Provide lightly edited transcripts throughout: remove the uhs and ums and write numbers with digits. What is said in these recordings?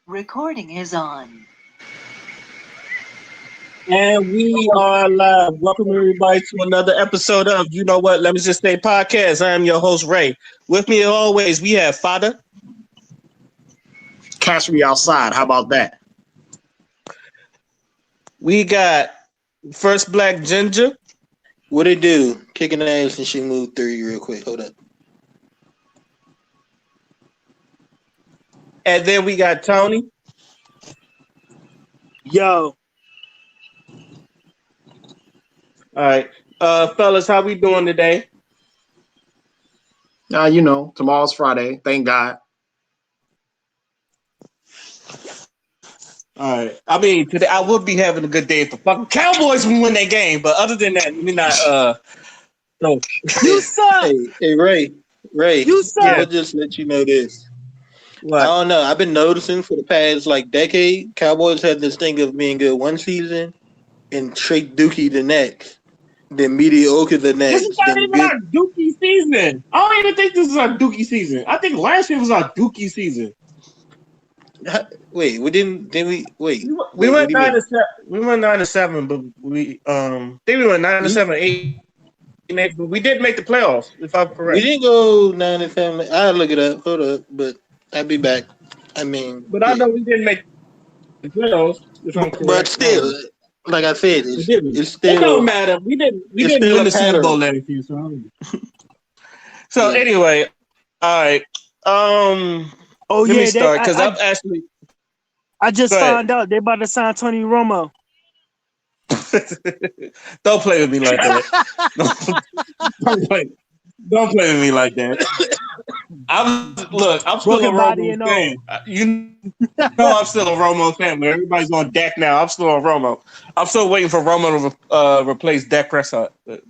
Recording is on. And we are live. Welcome everybody to another episode of You Know What? Let me just say podcast. I am your host Ray. With me as always, we have Father. Catch me outside. How about that? We got First Black Ginger. What it do? Kicking ass and she moved through real quick. Hold up. And then we got Tony. Yo. All right. Fellas, how we doing today? Tomorrow's Friday. Thank God. All right. I mean, today I would be having a good day if the fucking Cowboys win that game, but other than that, let me not no. You suck. Hey, Ray. You suck. I'll just let you know this. What? I don't know. I've been noticing for the past decade, Cowboys had this thing of being good one season and straight dookie the next, then mediocre the next. This is not even our dookie season. I don't even think this is our dookie season. I think last year was our dookie season. Wait, we didn't we wait. We went 9-7. We went 9-7, but we think we went 9-7, 8, but we did make the playoffs, if I'm correct. We didn't go 9-7. I'll look it up. Hold up, but I'll be back. I mean, but I know we didn't make the playoffs, if I'm correct. But still, like I said, it's still. It don't matter. We didn't win the Super Bowl last year, so Yeah. anyway, all right. Let me start because I'm actually. I just found out they about to sign Tony Romo. Don't play with me like that. Don't play with me like that. I'm still a Romo fan. You know I'm still a Romo fan, but everybody's on Dak now. I'm still on Romo. I'm still waiting for Romo to replace Dak Prescott. Let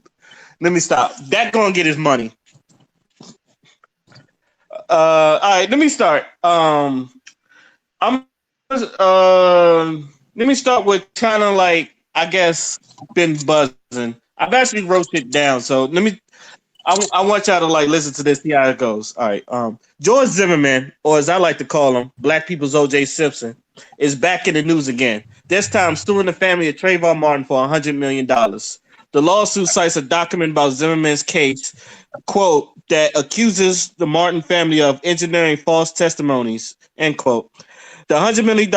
me stop. Dak gonna get his money. All right, let me start. Let me start with kind of I guess been buzzing. I've actually wrote it down, so I want y'all to listen to this, see how it goes. All right. George Zimmerman, or as I like to call him, Black People's O.J. Simpson, is back in the news again. This time suing the family of Trayvon Martin for $100 million. The lawsuit cites a document about Zimmerman's case, quote, that accuses the Martin family of engineering false testimonies, end quote. The $100 million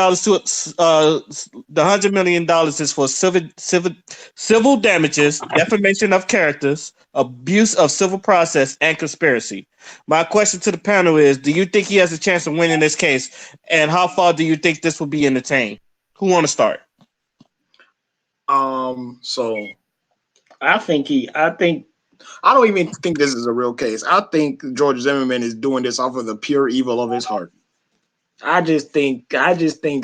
is for civil damages, defamation of characters, abuse of civil process, and conspiracy. My question to the panel is: do you think he has a chance of winning this case, and how far do you think this will be entertained? Who want to start? So I don't even think this is a real case. I think George Zimmerman is doing this off of the pure evil of his heart. I just think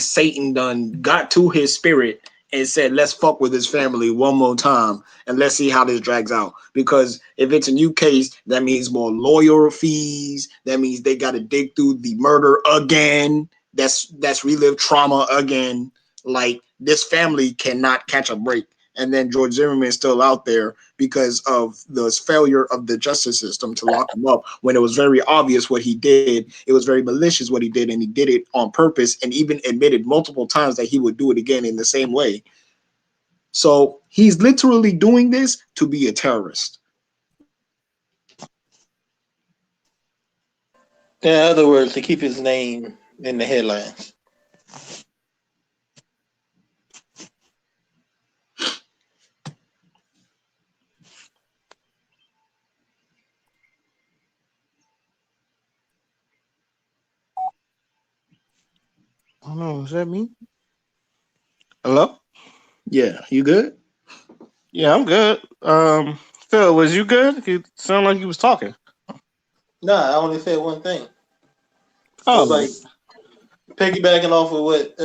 Satan done got to his spirit and said, let's fuck with his family one more time and let's see how this drags out. Because if it's a new case, that means more lawyer fees. That means they got to dig through the murder again. That's relived trauma again. Like, this family cannot catch a break. And then George Zimmerman is still out there because of the failure of the justice system to lock him up when it was very obvious what he did. It was very malicious what he did, and he did it on purpose and even admitted multiple times that he would do it again in the same way. So he's literally doing this to be a terrorist. In other words, to keep his name in the headlines. I don't know. Is that me? Hello? Yeah, you good? Yeah, I'm good. Phil, was you good? You sound like you was talking. Nah, I only said one thing. Oh, I was piggybacking off of what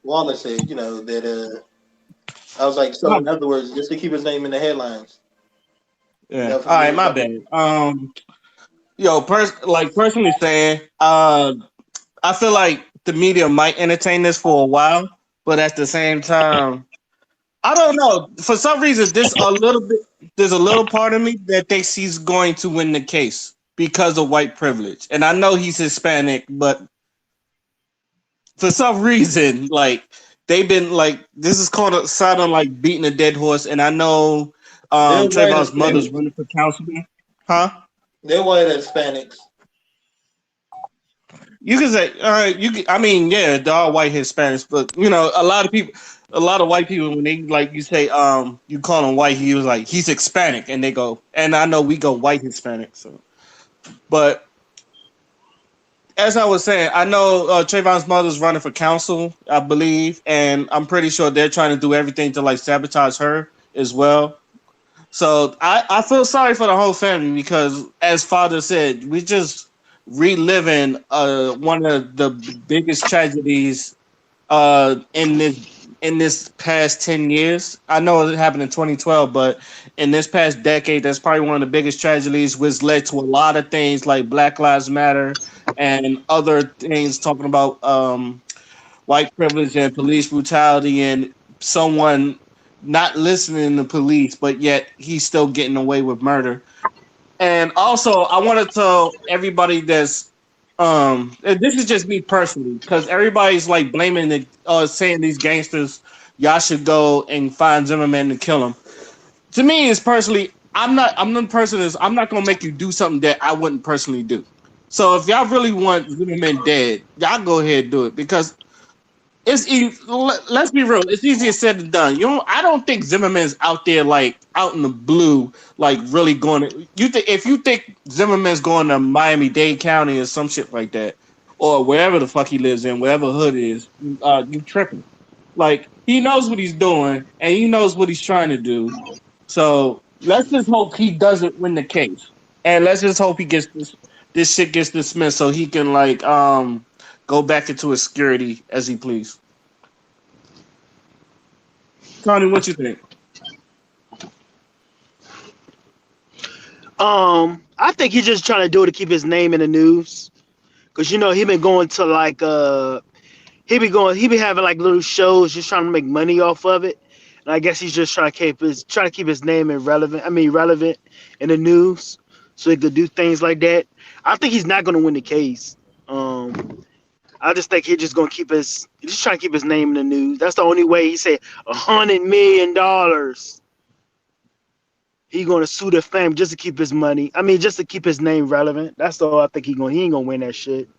Wallace said, that I was like, so in other words, just to keep his name in the headlines. yeah. All right, my bad. Personally saying, I feel like the media might entertain this for a while, but at the same time, I don't know. For some reason, there's a little part of me that thinks he's going to win the case because of white privilege. And I know he's Hispanic, but for some reason, like they've been like this is called a side on like beating a dead horse, and I know They're white Trayvon's mother's Hispanics. running for councilman, huh? They're white Hispanics. You can say, all right, I mean, yeah, they're all white Hispanics, but you know, a lot of white people when they like you say, you call him white, he was like he's Hispanic, and they go, and I know we go white Hispanic, so, but as I was saying, I know Trayvon's mother's running for council, I believe, and I'm pretty sure they're trying to do everything to like sabotage her as well. So I feel sorry for the whole family because, as Father said, we just reliving one of the biggest tragedies in this past 10 years. I know it happened in 2012, but in this past decade, that's probably one of the biggest tragedies, which led to a lot of things like Black Lives Matter and other things talking about white privilege and police brutality and someone not listening to police, but yet he's still getting away with murder. And also, I want to tell everybody that's and this is just me personally because everybody's like blaming the saying these gangsters, y'all should go and find Zimmerman and kill him. To me, it's personally, I'm the person is I'm not gonna make you do something that I wouldn't personally do. So if y'all really want Zimmerman dead, y'all go ahead and do it because it's easy. Let's be real. It's easier said than done. I don't think Zimmerman's out there like out in the blue, like really going to. You think if you think Zimmerman's going to Miami-Dade County or some shit like that, or wherever the fuck he lives in, wherever hood it is, you tripping. Like he knows what he's doing and he knows what he's trying to do. So let's just hope he doesn't win the case, and let's just hope he gets this shit gets dismissed so he can like go back into his security as he please. Tony, what you think? I think he's just trying to do it to keep his name in the news. Cause he been going to like he be having like little shows just trying to make money off of it. And I guess he's just trying to keep his name irrelevant. I mean relevant in the news, so he could do things like that. I think he's not gonna win the case. I just think he's just gonna he's just trying to keep his name in the news. That's the only way. He said $100 million. He gonna sue the fam just to keep his money. I mean, just to keep his name relevant. That's all I think he ain't gonna win that shit.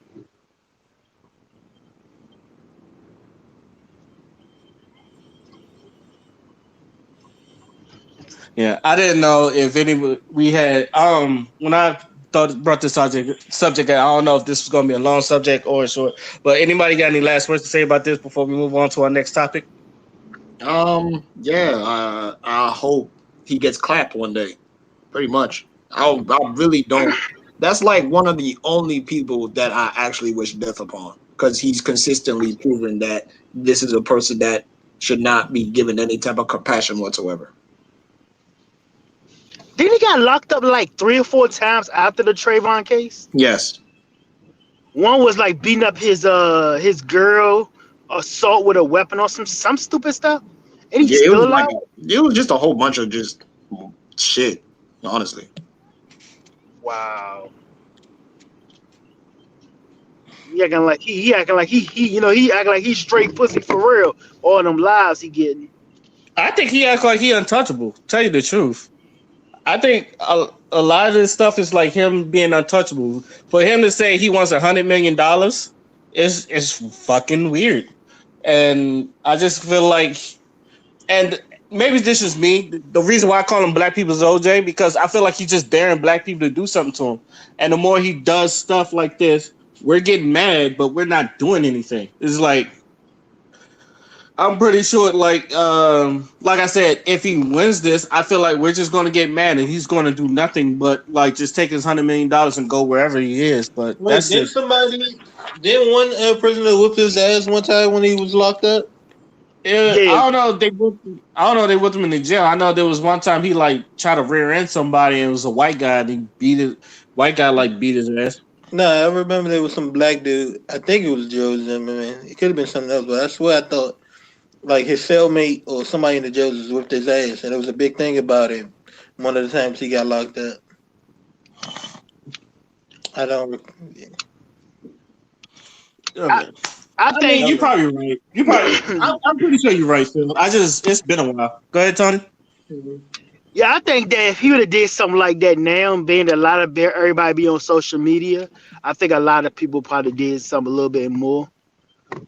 Yeah, I didn't know if any we had when I thought brought this subject. I don't know if this was gonna be a long subject or a short. But anybody got any last words to say about this before we move on to our next topic? Yeah. I hope he gets clapped one day. Pretty much. I really don't. That's like one of the only people that I actually wish death upon because he's consistently proven that this is a person that should not be given any type of compassion whatsoever. Didn't he got locked up like 3 or 4 times after the Trayvon case? Yes. One was like beating up his girl, assault with a weapon or some stupid stuff, and he's Yeah, it still was like alive. it was just a whole bunch of just shit, honestly. Wow. He acting like he acting like he acting like he's straight pussy for real. All them lies he getting. I think he acts like he untouchable. Tell you the truth. I think a lot of this stuff is like him being untouchable. For him to say he wants $100 million is fucking weird. And I just feel like, and maybe this is me. The reason why I call him Black People's OJ because I feel like he's just daring Black people to do something to him. And the more he does stuff like this, we're getting mad, but we're not doing anything. It's like I'm pretty sure, like I said, if he wins this, I feel like we're just gonna get mad and he's gonna do nothing but like just take his $100 million and go wherever he is. But Wait, that's just didn't one prisoner whip his ass one time when he was locked up? yeah. Yeah, I don't know they put him in the jail. I know there was one time he like tried to rear end somebody and it was a white guy and he beat it. White guy like beat his ass. Nah, I remember there was some black dude. I think it was Joe Zimmerman. It could have been something else, but I swear I thought like his cellmate or somebody in the jail just whipped his ass, and it was a big thing about him. One of the times he got locked up. I don't. Oh, I, man. I I mean, think. you probably right. You probably. I'm pretty sure you're right, Phil. It's been a while. Go ahead, Tony. Yeah, I think that if he would have did something like that now, being that a lot of everybody be on social media, I think a lot of people probably did something a little bit more,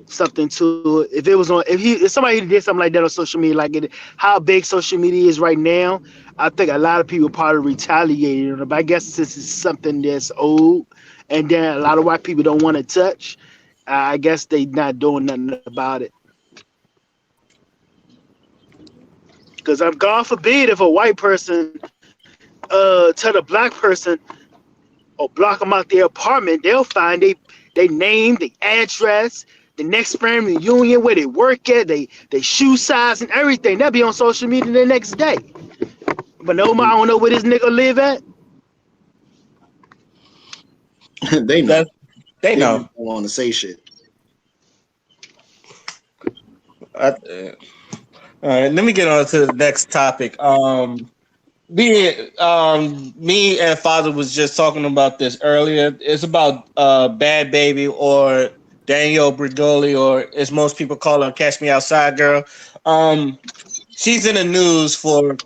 something to it. If it was on, if somebody did something like that on social media, like how big social media is right now, I think a lot of people probably retaliated on it. But I guess since it's something that's old, and then a lot of white people don't want to touch, I guess they not doing nothing about it. Because I'm God forbid if a white person tell a black person or block them out their apartment, they'll find they name, the address, the next family union, where they work at, they shoe size and everything. That'll be on social media the next day. But no, I don't know where this nigga live at. They know. That's they They know. just don't want to say shit. All right, let me get on to the next topic. Me and Father was just talking about this earlier. It's about Bad Baby or Danielle Bregoli, or as most people call her, Catch Me Outside Girl. Um, she's in the news for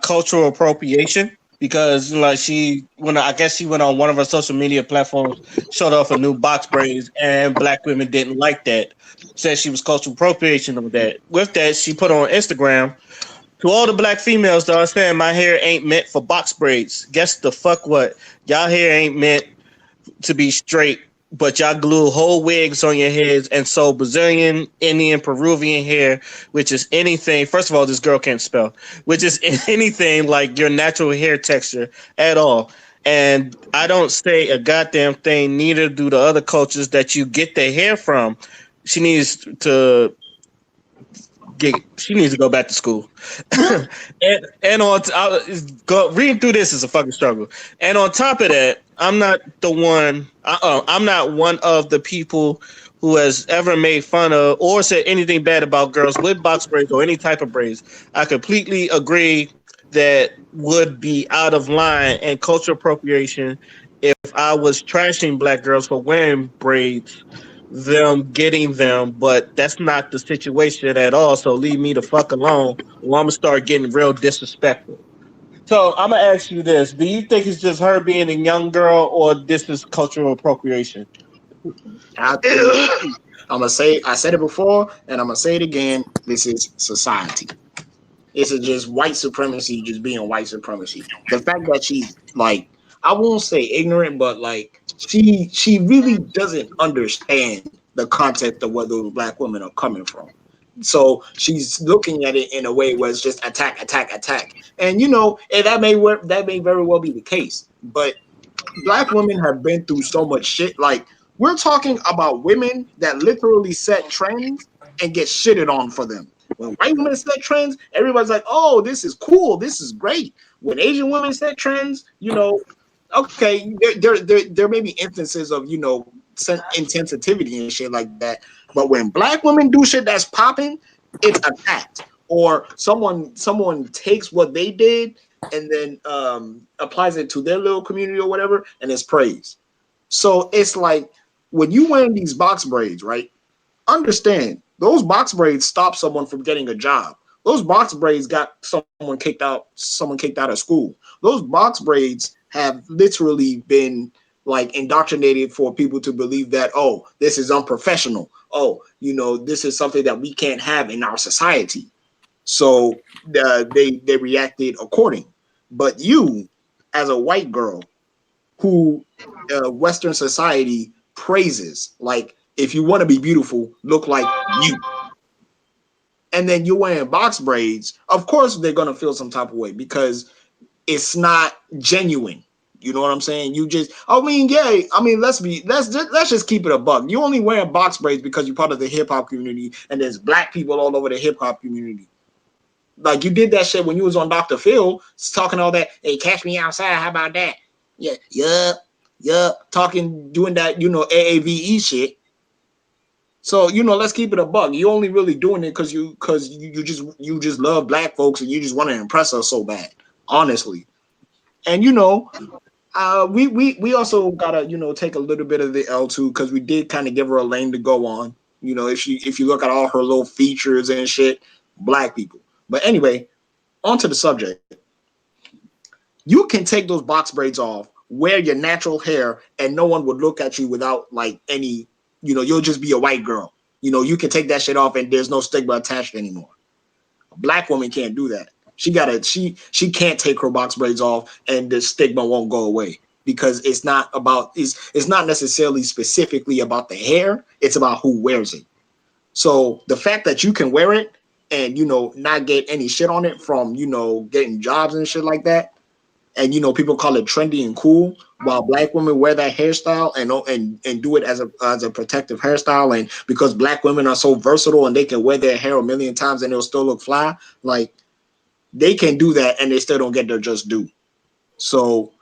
cultural appropriation because like I guess she went on one of her social media platforms, showed off a new box braids, and black women didn't like that. Said she was cultural appropriation of that. With that, she put on Instagram to all the black females that are saying my hair ain't meant for box braids. Guess the fuck what? Y'all hair ain't meant to be straight, but y'all glue whole wigs on your heads and sew Brazilian, Indian, Peruvian hair, which is anything. First of all, this girl can't spell, which is anything like your natural hair texture at all. And I don't say a goddamn thing, neither do the other cultures that you get their hair from. She needs to she needs to go back to school. And reading through this is a fucking struggle. And on top of that, I'm not the one. I'm not one of the people who has ever made fun of or said anything bad about girls with box braids or any type of braids. I completely agree that would be out of line and cultural appropriation if I was trashing black girls for wearing braids, them getting them, but that's not the situation at all. So leave me the fuck alone, or I'm gonna start getting real disrespectful. So I'm gonna ask you this: do you think it's just her being a young girl, or this is cultural appropriation? I think I'm gonna say I said it before, and I'm gonna say it again. This is society. This is just white supremacy, just being white supremacy. The fact that she's like, I won't say ignorant, but like she really doesn't understand the context of where those black women are coming from. So she's looking at it in a way where it's just attack, attack, attack. And and that may very well be the case. But black women have been through so much shit. Like we're talking about women that literally set trends and get shitted on for them. When white women set trends, everybody's like, "Oh, this is cool. This is great." When Asian women set trends, okay, there may be instances of insensitivity and shit like that. But when black women do shit that's popping, it's attacked, or someone takes what they did and then applies it to their little community or whatever, and it's praised. So it's like when you wearing these box braids, right? Understand those box braids stop someone from getting a job. Those box braids got someone kicked out of school. Those box braids have literally been like indoctrinated for people to believe that, oh, this is unprofessional. Oh, this is something that we can't have in our society. So they reacted according. But you, as a white girl, who Western society praises, like if you want to be beautiful, look like you, and then you're wearing box braids, of course they're gonna feel some type of way because it's not genuine. You know what I'm saying? You just, I mean, yeah, I mean, let's just keep it a buck. You only wearing box braids because you're part of the hip hop community, and there's black people all over the hip hop community. Like you did that shit when you was on Dr. Phil, talking all that. Hey, catch me outside. How about that? Yeah, yup. Talking, doing that, AAVE shit. So let's keep it a buck. You only really doing it because you just love black folks and you just want to impress us so bad, honestly. And we also gotta take a little bit of the L too because we did kind of give her a lane to go on. If you look at all her little features and shit, black people. But anyway, onto the subject. You can take those box braids off, wear your natural hair, and no one would look at you without like any. You'll just be a white girl. You can take that shit off and there's no stigma attached anymore. A black woman can't do that. She can't take her box braids off and the stigma won't go away because it's not necessarily specifically about the hair, it's about who wears it. So the fact that you can wear it and not get any shit on it from getting jobs and shit like that, and people call it trendy and cool, while black women wear that hairstyle and do it as a protective hairstyle, and because black women are so versatile and they can wear their hair a million times and it'll still look fly, like they can do that and they still don't get their just due. So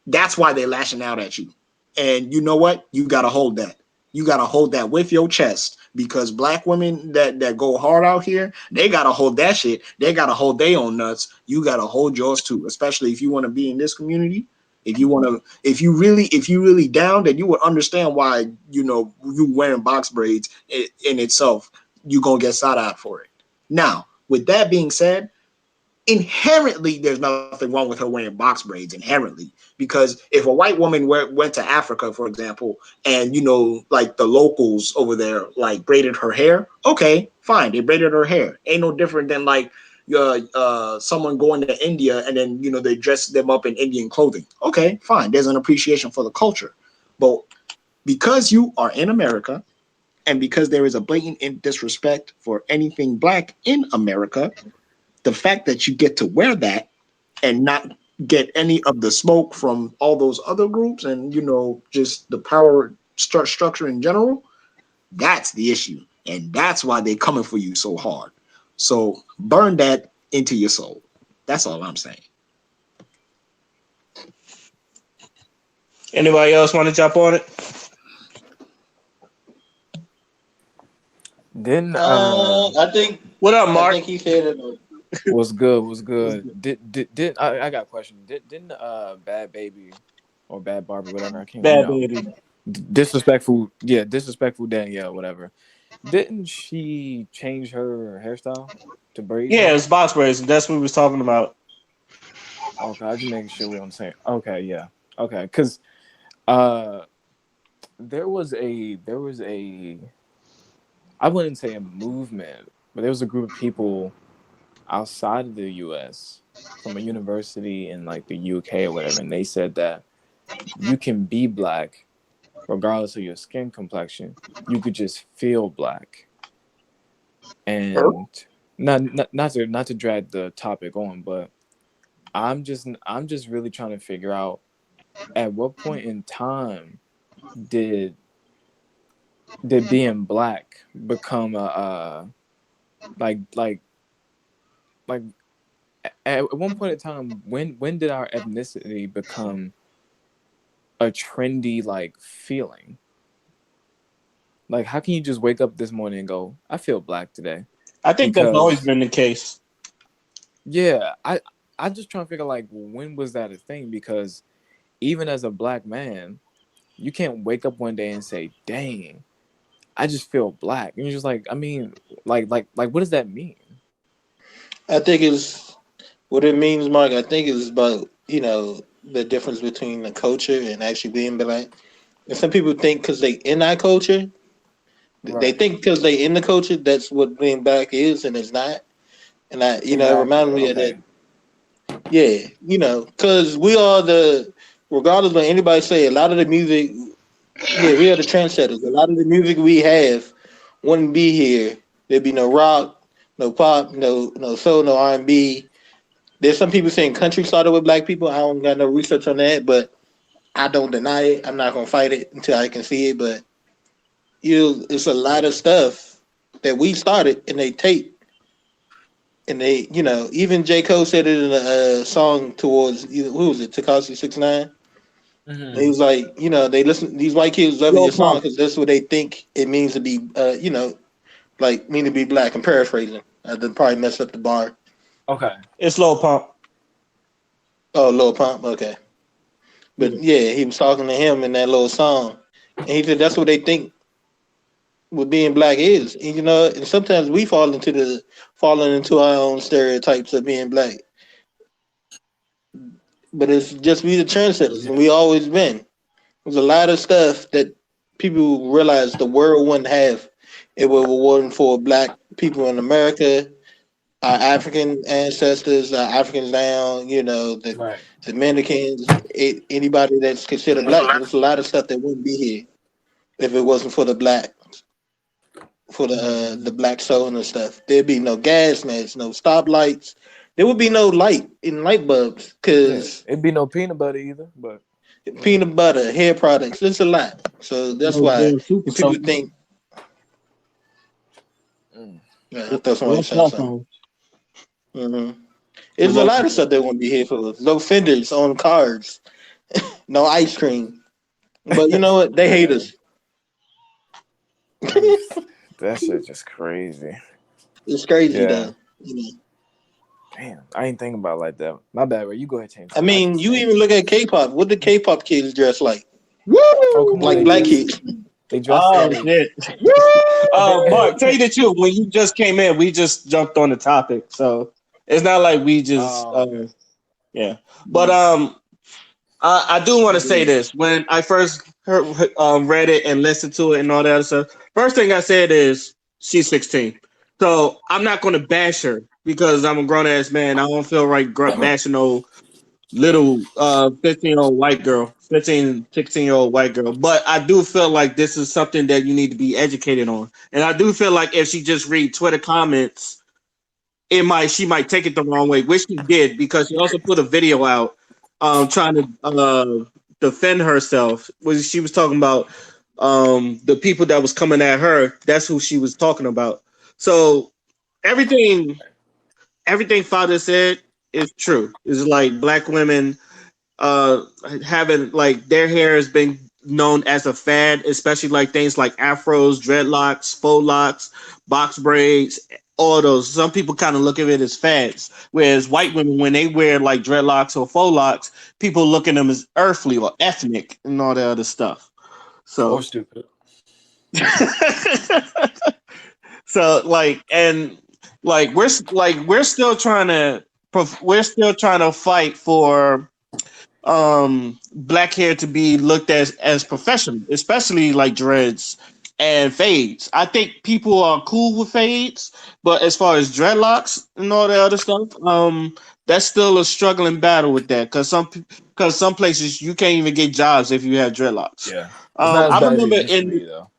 that's why they're lashing out at you. And you know what? You gotta hold that. You gotta hold that with your chest because black women that go hard out here, they gotta hold that shit. They gotta hold their own nuts. You gotta hold yours too, especially if you want to be in this community. If you really down, then you would understand why you wearing box braids in itself. You gonna get side out for it. Now, with that being said, inherently there's nothing wrong with her wearing box braids inherently, because if a white woman went to Africa, for example, and like the locals over there like braided her hair, okay, fine, they braided her hair, ain't no different than like someone going to India and then they dress them up in Indian clothing, okay, fine, there's an appreciation for the culture. But because you are in America and because there is a blatant disrespect for anything black in America, the fact that you get to wear that and not get any of the smoke from all those other groups and just the power structure in general, that's the issue, and that's why they're coming for you so hard. So burn that into your soul. That's all I'm saying. Anybody else want to jump on it? Didn't I think What up, Mark? he said it. was good? Was good? Did I got a question? Didn't Bad Baby or Bad Barbie, whatever, I can't, Bad baby. disrespectful, yeah, disrespectful Danielle, whatever. Didn't she change her hairstyle to braids Yeah, now? it's box braids. That's what we was talking about. Okay, I just making sure we're on the same. Okay, yeah, okay, because uh, there was a I wouldn't say a movement, but there was a group of people outside of the U.S. from a university in like the UK or whatever, and they said that you can be black regardless of your skin complexion. You could just feel black, and not to drag the topic on, but I'm just really trying to figure out at what point in time did being black become a like like at one point in time, when did our ethnicity become a trendy like feeling? Like, how can you just wake up this morning and go, I feel black today? I think that's always Because been the case. yeah, I'm just trying to figure like when was that a thing? Because even as a black man, you can't wake up one day and say, "Dang, I just feel black." And you're just like, I mean, like, what does that mean? I think it's what it means, Mark. I think it's about the difference between the culture and actually being black. And some people think because they in our culture, they Right. think because they in the culture, that's what being black is, and it's not. And it Exactly. reminds me of that. Okay. Yeah, because we are regardless of what anybody say, a lot of the music, yeah, we are the trendsetters. A lot of the music we have wouldn't be here. There'd be no rock, no pop, no soul, no R&B. There's some people saying country started with black people. I don't got no research on that, but I don't deny it. I'm not gonna fight it until I can see it. But it's a lot of stuff that we started and they take. And they, even J. Cole said it in a song towards who was it, Takashi 69. He Hmm. was like, they listen. These white kids loving Lil your song Pump. because that's what they think it means to be, like mean to be black. I'm paraphrasing. I done probably messed up the bar. Okay. It's Lil Pump. Oh, Lil Pump. Okay. But yeah, he was talking to him in that little song, and he said that's what they think what being black is. And, and sometimes we falling into our own stereotypes of being black. But it's just we the trendsetters, and we always been. There's a lot of stuff that people realize the world wouldn't have if it wasn't for black people in America, our African ancestors, our Africans down, the Right. Dominicans, anybody that's considered black. There's a lot of stuff that wouldn't be here if it wasn't for the black soul and stuff. There'd be no gas masks, no stoplights. There would be no light in light bulbs Yeah, because it'd be no peanut butter either, but peanut butter, hair products, it's a lot. So that's No why damn super if people soaker. think, mm, I thought somebody No said cell something. phone. hmm There's a lot of stuff that won't be here for us. No fenders on cars, no ice cream. But you know what? They hate us. that shit just crazy. It's crazy Yeah. though. Damn, I ain't thinking about it like that. My bad, bro. You go ahead, change I the topic. mean, you even look at K-pop. What the K-pop kids dress like? Oh, come on, Like they black dress. kids. They dress Oh like. shit. Mark, tell you the truth. When you just came in, we just jumped on the topic, so it's not like we just Okay. yeah. But I do want to say this. When I first read it and listened to it and all that other stuff, first thing I said is she's 16. So I'm not going to bash her because I'm a grown ass man. I don't feel right bashing no little 15-year-old white girl, 15, 16-year-old white girl. But I do feel like this is something that you need to be educated on. And I do feel like if she just read Twitter comments, she might take it the wrong way, which she did because she also put a video out trying to defend herself. Was she was talking about the people that was coming at her, that's who she was talking about. So everything everything father said is true. It's like black women uh having like their hair has been known as a fad, especially like things like afros, dreadlocks, faux locks, box braids, all those. Some people kind of look at it as fads, whereas white women, when they wear like dreadlocks or faux locks, people look at them as earthly or ethnic and all that other stuff. Or So stupid. so we're still trying to fight for black hair to be looked as professional, especially like dreads and fades. I think people are cool with fades, but as far as dreadlocks and all that other stuff, that's still a struggling battle with that because some places you can't even get jobs if you have dreadlocks. Yeah. It's not as I bad as it remember used to be though.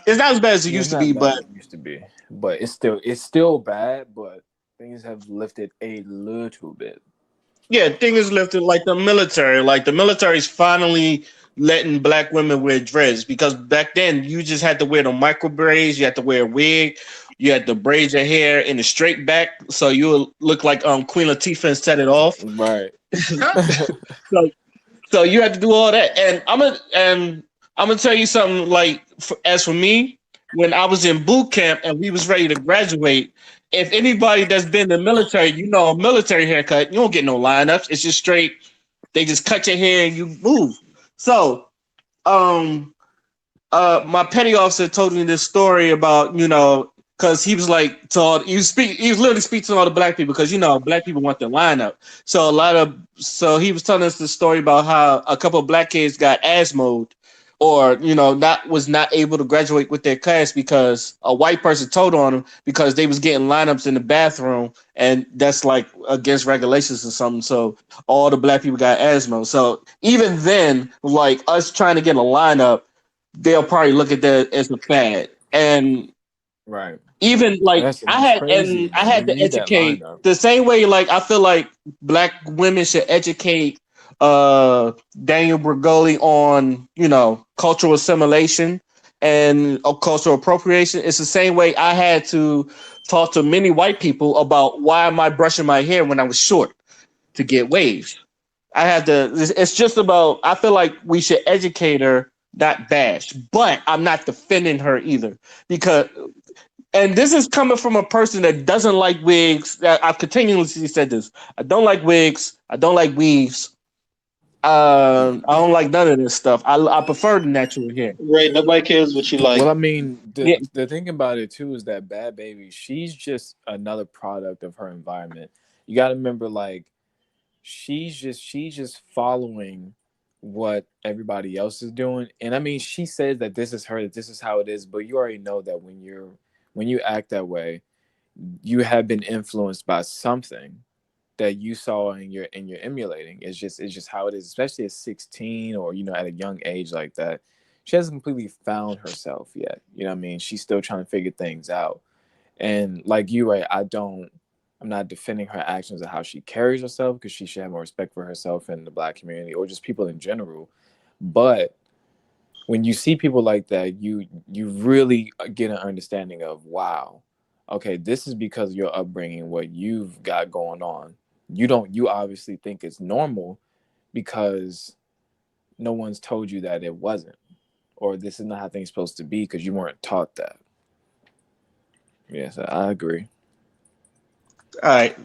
it's not as bad as it Yeah, it's used to not as be, bad but as it used to be. But it's still bad, but things have lifted a little bit. yeah, thing is lifted like the military. Like the military's finally letting black women wear dreads because back then you just had to wear the micro braids, you had to wear a wig, you had to braid your hair in a straight back so you would look like Queen Latifah and set it off. Right. So so you had to do all that. And I'm gonna tell you something. Like as for me, when I was in boot camp and we was ready to graduate, if anybody that's been in the military, you know, a military haircut, you don't get no lineups. It's just straight. They just cut your hair and you move. So, um, my petty officer told me this story about because he was like he was literally speaking to all the black people because black people want their lineup. So he was telling us the story about how a couple of black kids got asthma or not able to graduate with their class because a white person told on them because they was getting lineups in the bathroom and that's like against regulations or something. So all the black people got asthma. So even then, like us trying to get a lineup, they'll probably look at that as a fad. And Right. even like That's crazy. I You had to need that educate lineup. the same way like I feel like black women should educate Daniel Bergoli on, cultural assimilation and cultural appropriation. It's the same way I had to talk to many white people about why am I brushing my hair when I was short to get waves. I had to. It's just about. I feel like we should educate her, not bash. But I'm not defending her either because, and this is coming from a person that doesn't like wigs. I've continuously said this. I don't like wigs. I don't like weaves. I don't like none of this stuff. I prefer the natural hair. Right. Nobody cares what you like. Well, I mean, Yeah, the thing about it too is that Bad Baby, she's just another product of her environment. You got to remember, like, she's just following what everybody else is doing. And I mean, she says that this is her, that this is how it is, but you already know that when you act that way, you have been influenced by something that you saw and you're emulating. It's just how it is, especially at 16 or at a young age like that. She hasn't completely found herself yet. You know what I mean? She's still trying to figure things out. And like you, right, I'm not defending her actions of how she carries herself, because she should have more respect for herself and the black community or just people in general. But when you see people like that, you really get an understanding of, wow, okay, this is because of your upbringing, what you've got going on. You obviously think it's normal because no one's told you that it wasn't, or this is not how things supposed to be because you weren't taught that. Yes, I agree. all right.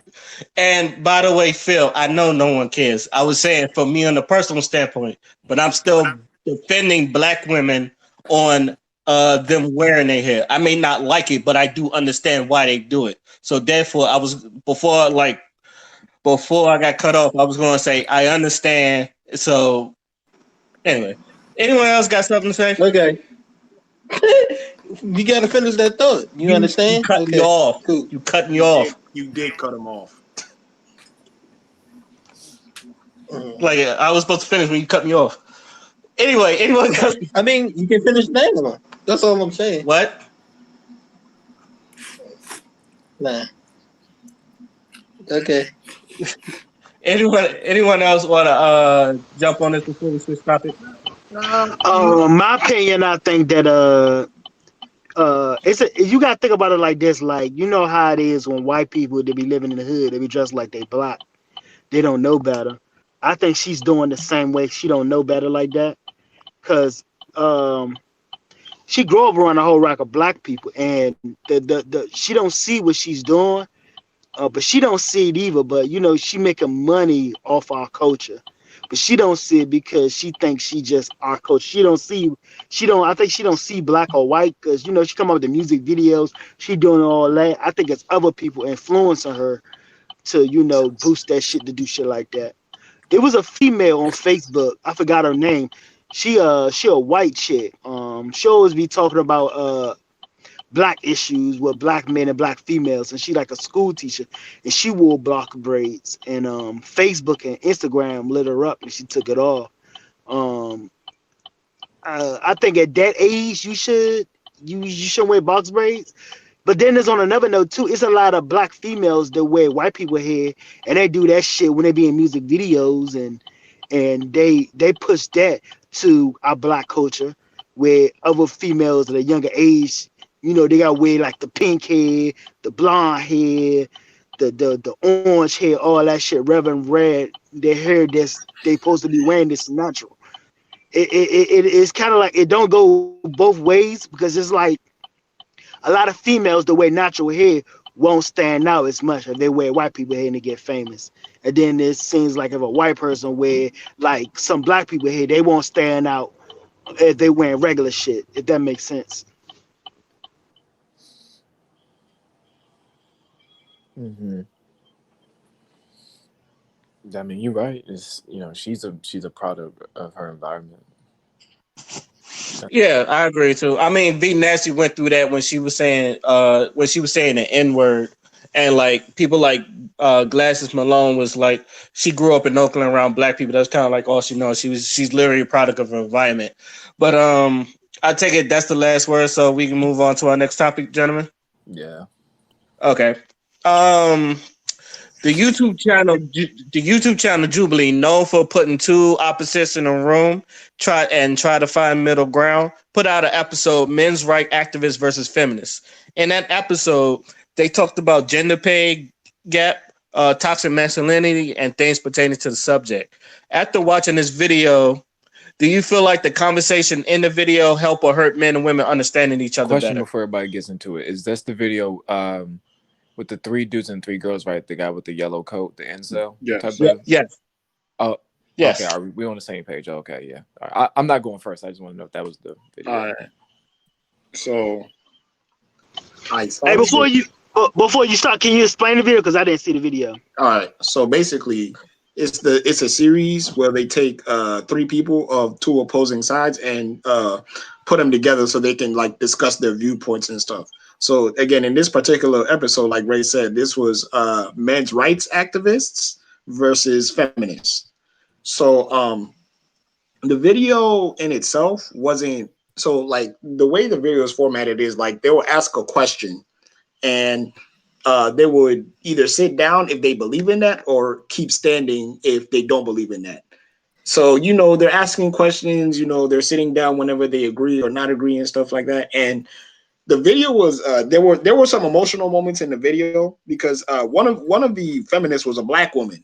And by the way, Phil, I know no one cares. I was saying for me on a personal standpoint, but I'm still defending black women on them wearing their hair. I may not like it, but I do understand why they do it. So therefore, I was before I got cut off, I was going to say I understand. So anyway, anyone else got something to say? Okay. You gotta finish that thought. You You understand? cut me Okay. off. Cool. You cut me off. You did cut him off. Mhm. Like I was supposed to finish when you cut me off. Anyway, anyone else? I mean, you can finish naming them. That's all I'm saying. What? Nah. Okay. Anyone else want to jump on this before we switch topic? My opinion, I think that you gotta think about it like this. Like, you know how it is when white people, they be living in the hood, they be dressed like they black, they don't know better. I think she's doing the same way. She don't know better like that, because um she grew up around a whole rack of black people, and the she don't see what she's doing. But she don't see it either. But she making money off our culture, but she don't see it because she thinks she just our culture. She don't see. She don't. I think she don't see black or white, because she come up with the music videos. She doing all that. I think it's other people influencing her to boost that shit, to do shit like that. There was a female on Facebook. I forgot her name. She a white chick. She always be talking about black issues with black men and black females, and she like a school teacher, and she wore block braids, and Facebook and Instagram lit her up, and she took it off. um I think at that age you should wear box braids. But then there's on another note too, it's a lot of black females that wear white people hair, and they do that shit when they be in music videos, and they push that to our black culture, where other females at a younger age, they got wear like the pink hair, the blonde hair, the orange hair, all that shit, Reverend Red, their hair that's they supposed to be wearing this natural. It's kind of like it don't go both ways, because it's like a lot of females that wear natural hair won't stand out as much if they wear white people hair and they get famous. And then it seems like if a white person wear like some black people hair, they won't stand out if they wearing regular shit. If that makes sense. Hmm. I mean, you're right. It's she's a product of her environment. Yeah, I agree too. I mean, V Nasty went through that when she was saying the N word, and like people like Glasses Malone was like she grew up in Oakland around black people. That's kind of like all she knows. She's literally a product of her environment. But I take it that's the last word, so we can move on to our next topic, gentlemen. Yeah. Okay. Um, the YouTube channel Jubilee, known for putting two opposites in a room, try to find middle ground, put out an episode, Men's Right Activists versus Feminists. In that episode, they talked about gender pay gap, toxic masculinity, and things pertaining to the subject. After watching this video, do you feel like the conversation in the video help or hurt men and women understanding each other Question better? before everybody gets into it: is this the video with the three dudes and three girls, right? The guy with the yellow coat, the incel type Yes. Yeah, dude. yes. Oh, Yes. Okay, we on the same page? Okay, yeah. All right. I'm not going first. I just want to know if that was the video. All right. So I saw Hey, this video. before you start, can you explain the video? Because I didn't see the video. All right. So basically, it's a series where they take three people of two opposing sides and put them together so they can like discuss their viewpoints and stuff. So again, in this particular episode, like Ray said, this was men's rights activists versus feminists. So the video in itself wasn't so like the way the video is formatted is like they will ask a question and they would either sit down if they believe in that or keep standing if they don't believe in that. So, they're asking questions, they're sitting down whenever they agree or not agree and stuff like that. And the video was there were some emotional moments in the video because one of the feminists was a black woman.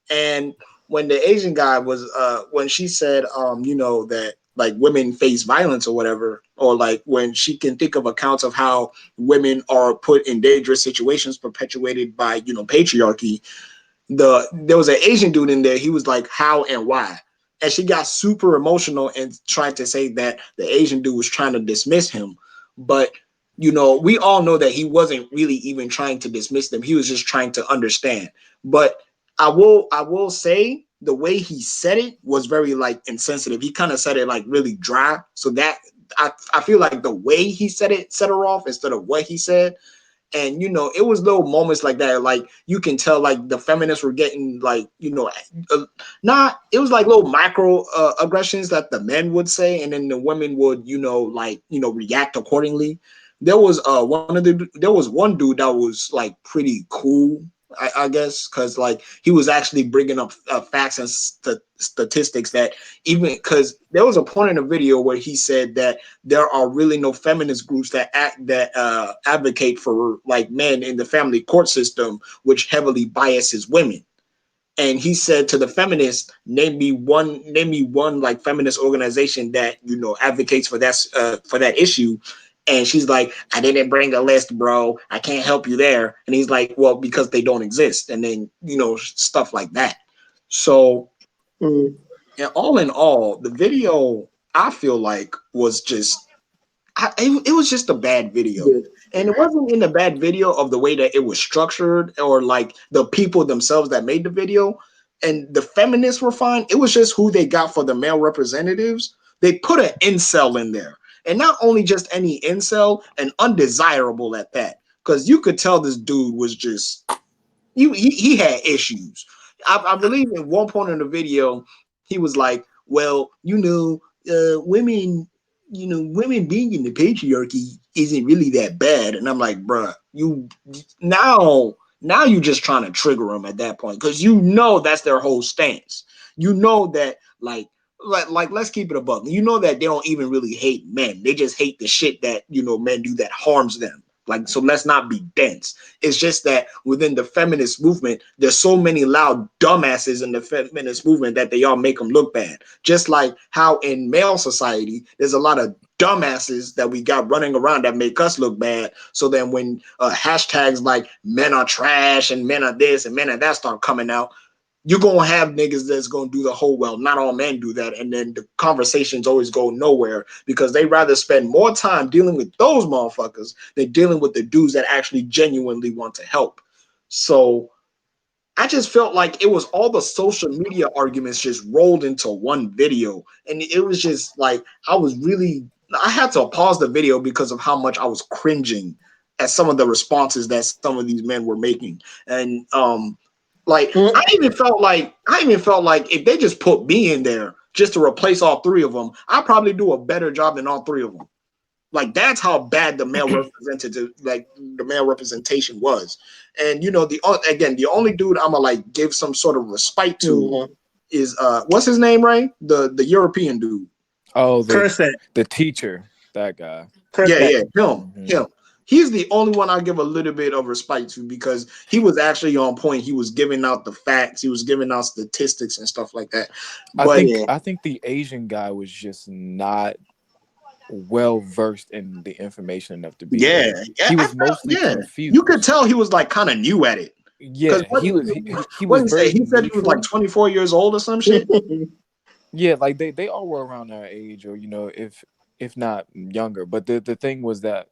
And when the Asian guy was when she said that like women face violence or whatever, or like when she can think of accounts of how women are put in dangerous situations perpetuated by patriarchy, there was an Asian dude in there. He was like, how and why? And she got super emotional and tried to say that the Asian dude was trying to dismiss him. But we all know that he wasn't really even trying to dismiss them. He was just trying to understand. But I will say the way he said it was very like insensitive. He kind of said it like really dry. So that I feel like the way he said it set her off instead of what he said. And it was little moments like that, like you can tell like the feminists were getting like not it was like little micro aggressions that the men would say, and then the women would react accordingly. There was one dude that was like pretty cool, I guess, because like he was actually bringing up facts and statistics that even because there was a point in the video where he said that there are really no feminist groups that advocate for like men in the family court system, which heavily biases women. And he said to the feminists, name me one like feminist organization that advocates for that issue. And she's like, I didn't bring a list, bro. I can't help you there. And he's like, well, because they don't exist. And then stuff like that. So, and all in all, the video I feel like was just it was just a bad video. And it wasn't in the bad video of the way that it was structured or like the people themselves that made the video. And the feminists were fine. It was just who they got for the male representatives. They put an incel in there. And not only just any incel, and undesirable at that. Because you could tell this dude was just he had issues. I believe at one point in the video, he was like, well, women, women being in the patriarchy isn't really that bad. And I'm like, bruh, now you just trying to trigger them at that point because that's their whole stance. That like let's keep it a buck. That they don't even really hate men. They just hate the shit that men do that harms them. Like, so let's not be dense. It's just that within the feminist movement, there's so many loud dumbasses in the feminist movement that they all make them look bad. Just like how in male society, there's a lot of dumbasses that we got running around that make us look bad. So then when hashtags like men are trash and men are this and men are that start coming out, you're going to have niggas that's going to do the whole, well, not all men do that. And then the conversations always go nowhere because they rather spend more time dealing with those motherfuckers than dealing with the dudes that actually genuinely want to help. So I just felt like it was all the social media arguments just rolled into one video. And it was just like, I had to pause the video because of how much I was cringing at some of the responses that some of these men were making. And, I even felt like if they just put me in there just to replace all three of them, I'd probably do a better job than all three of them. Like that's how bad the male representation was. And the only dude I'm gonna like give some sort of respite to is what's his name, Ray? The European dude. Oh, Cursed. the teacher, that guy. Yeah, him. He's the only one I give a little bit of respect to because he was actually on point. He was giving out the facts. He was giving out statistics and stuff like that. But I think the Asian guy was just not well versed in the information enough to be there. He was mostly confused. You could tell he was like kind of new at it. Because Yeah, he what was he say? very He said he was like neutral. 24 years old or some shit. Yeah, like they all were around our age, or if not younger. But the thing was that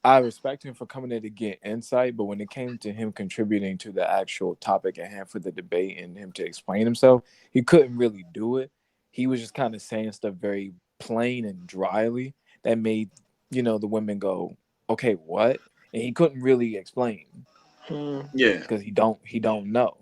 I respect him for coming in to get insight, but when it came to him contributing to the actual topic at hand for the debate and him to explain himself, he couldn't really do it. He was just kind of saying stuff very plain and dryly that made, the women go, "Okay, what?" And he couldn't really explain Yeah. because he don't know.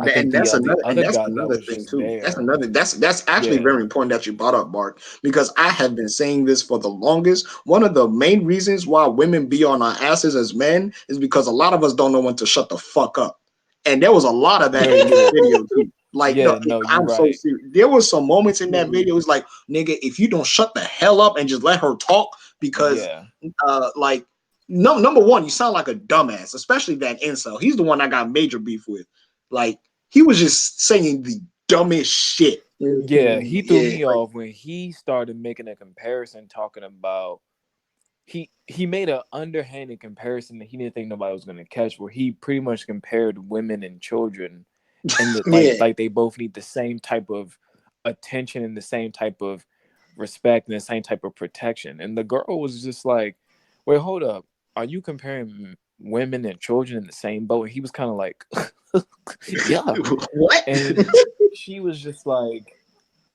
I think And the and other that's guy that another was thing just too. there, That's actually yeah, very important that you brought up, Mark, because I have been saying this for the longest. One of the main reasons why women be on our asses as men is because a lot of us don't know when to shut the fuck up. And there was a lot of that very in this true. video too. Like, no, Yeah, no, you're I'm so right. serious. There was some moments in that video. It was like, nigga, if you don't shut the hell up and just let her talk, because Yeah, like, no, number one, you sound like a dumbass, especially that incel. He's the one I got major beef with. Like, he was just saying the dumbest shit. yeah, he threw Yeah. me off when he started making a comparison, talking about he made an underhanded comparison that he didn't think nobody was going to catch, where he pretty much compared women and children, and that like Yeah. like they both need the same type of attention and the same type of respect and the same type of protection. And the girl was just like, "Wait, hold up, are you comparing women and children in the same boat?" And he was kind of like, "Yeah," What? and she was just like,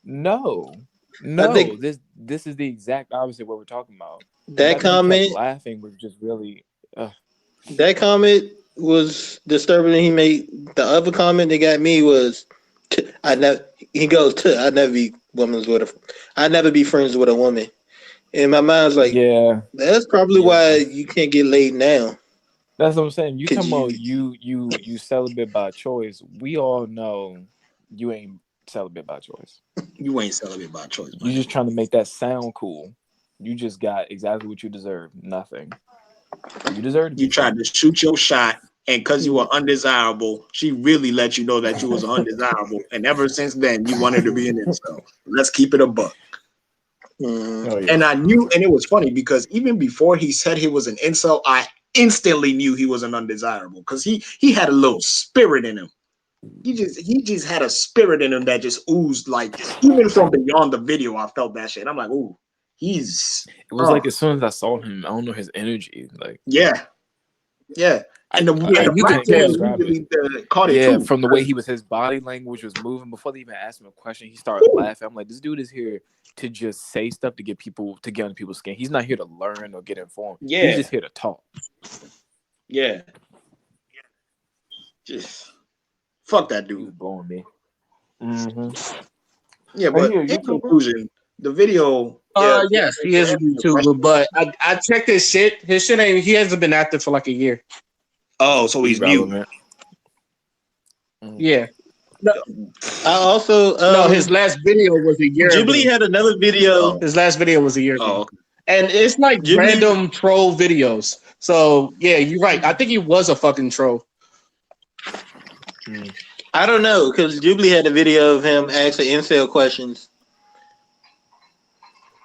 "No, I no, think this is the exact opposite of what we're talking about." The that fact that he kept comment laughing was just really, that comment was disturbing. He made the other comment that got me was, "I never." He goes, "I never be women's with a, I never be friends with a woman." And my mind's like, yeah, that's probably why yeah. you can't get laid now, That's what I'm saying. You cause talking about you, you celibate by choice. We all know you ain't celibate by choice. You ain't celibate by choice, my You just nigga. trying to make that sound cool. You just got exactly what you deserve. Nothing. You deserve to You be tried free. to shoot your shot, and because you were undesirable, she really let you know that you was undesirable. And ever since then, you wanted to be an incel. Let's keep it a buck. mm, Oh yeah. And I knew, and it was funny because even before he said he was an incel, I instantly knew he was an undesirable because he had a little spirit in him. He just had a spirit in him that just oozed, like, even from beyond the video. I felt that shit. I'm like, ooh, he's It was like as soon as I saw him, I don't know his energy. Like yeah, yeah. And the I You could black can't woman tell. describe it. immediately caught it Yeah, too. from the way his body language was moving before they even asked him a question, he started laughing. I'm like, this dude is here to just say stuff to get under people's skin. He's not here to learn or get informed. He's Yeah, just here to talk. yeah. Just fuck that He was dude. blowing me. Mm-hmm. Yeah, Are but you a in YouTuber? conclusion, the video, yeah, Yes, he to is a answer your question. YouTuber, but I checked his shit. His shit ain't. He hasn't been active for like a year. Oh, so he's new. Irrelevant. Mm. Yeah. No, I also no, his last video was a year Ghibli ago. had another video. Oh, His last video was a year ago, okay. and it's like Ghibli, random troll videos. So yeah, you're right. I think he was a fucking troll. Mm. I don't know, because Ghibli had a video of him asking incel questions,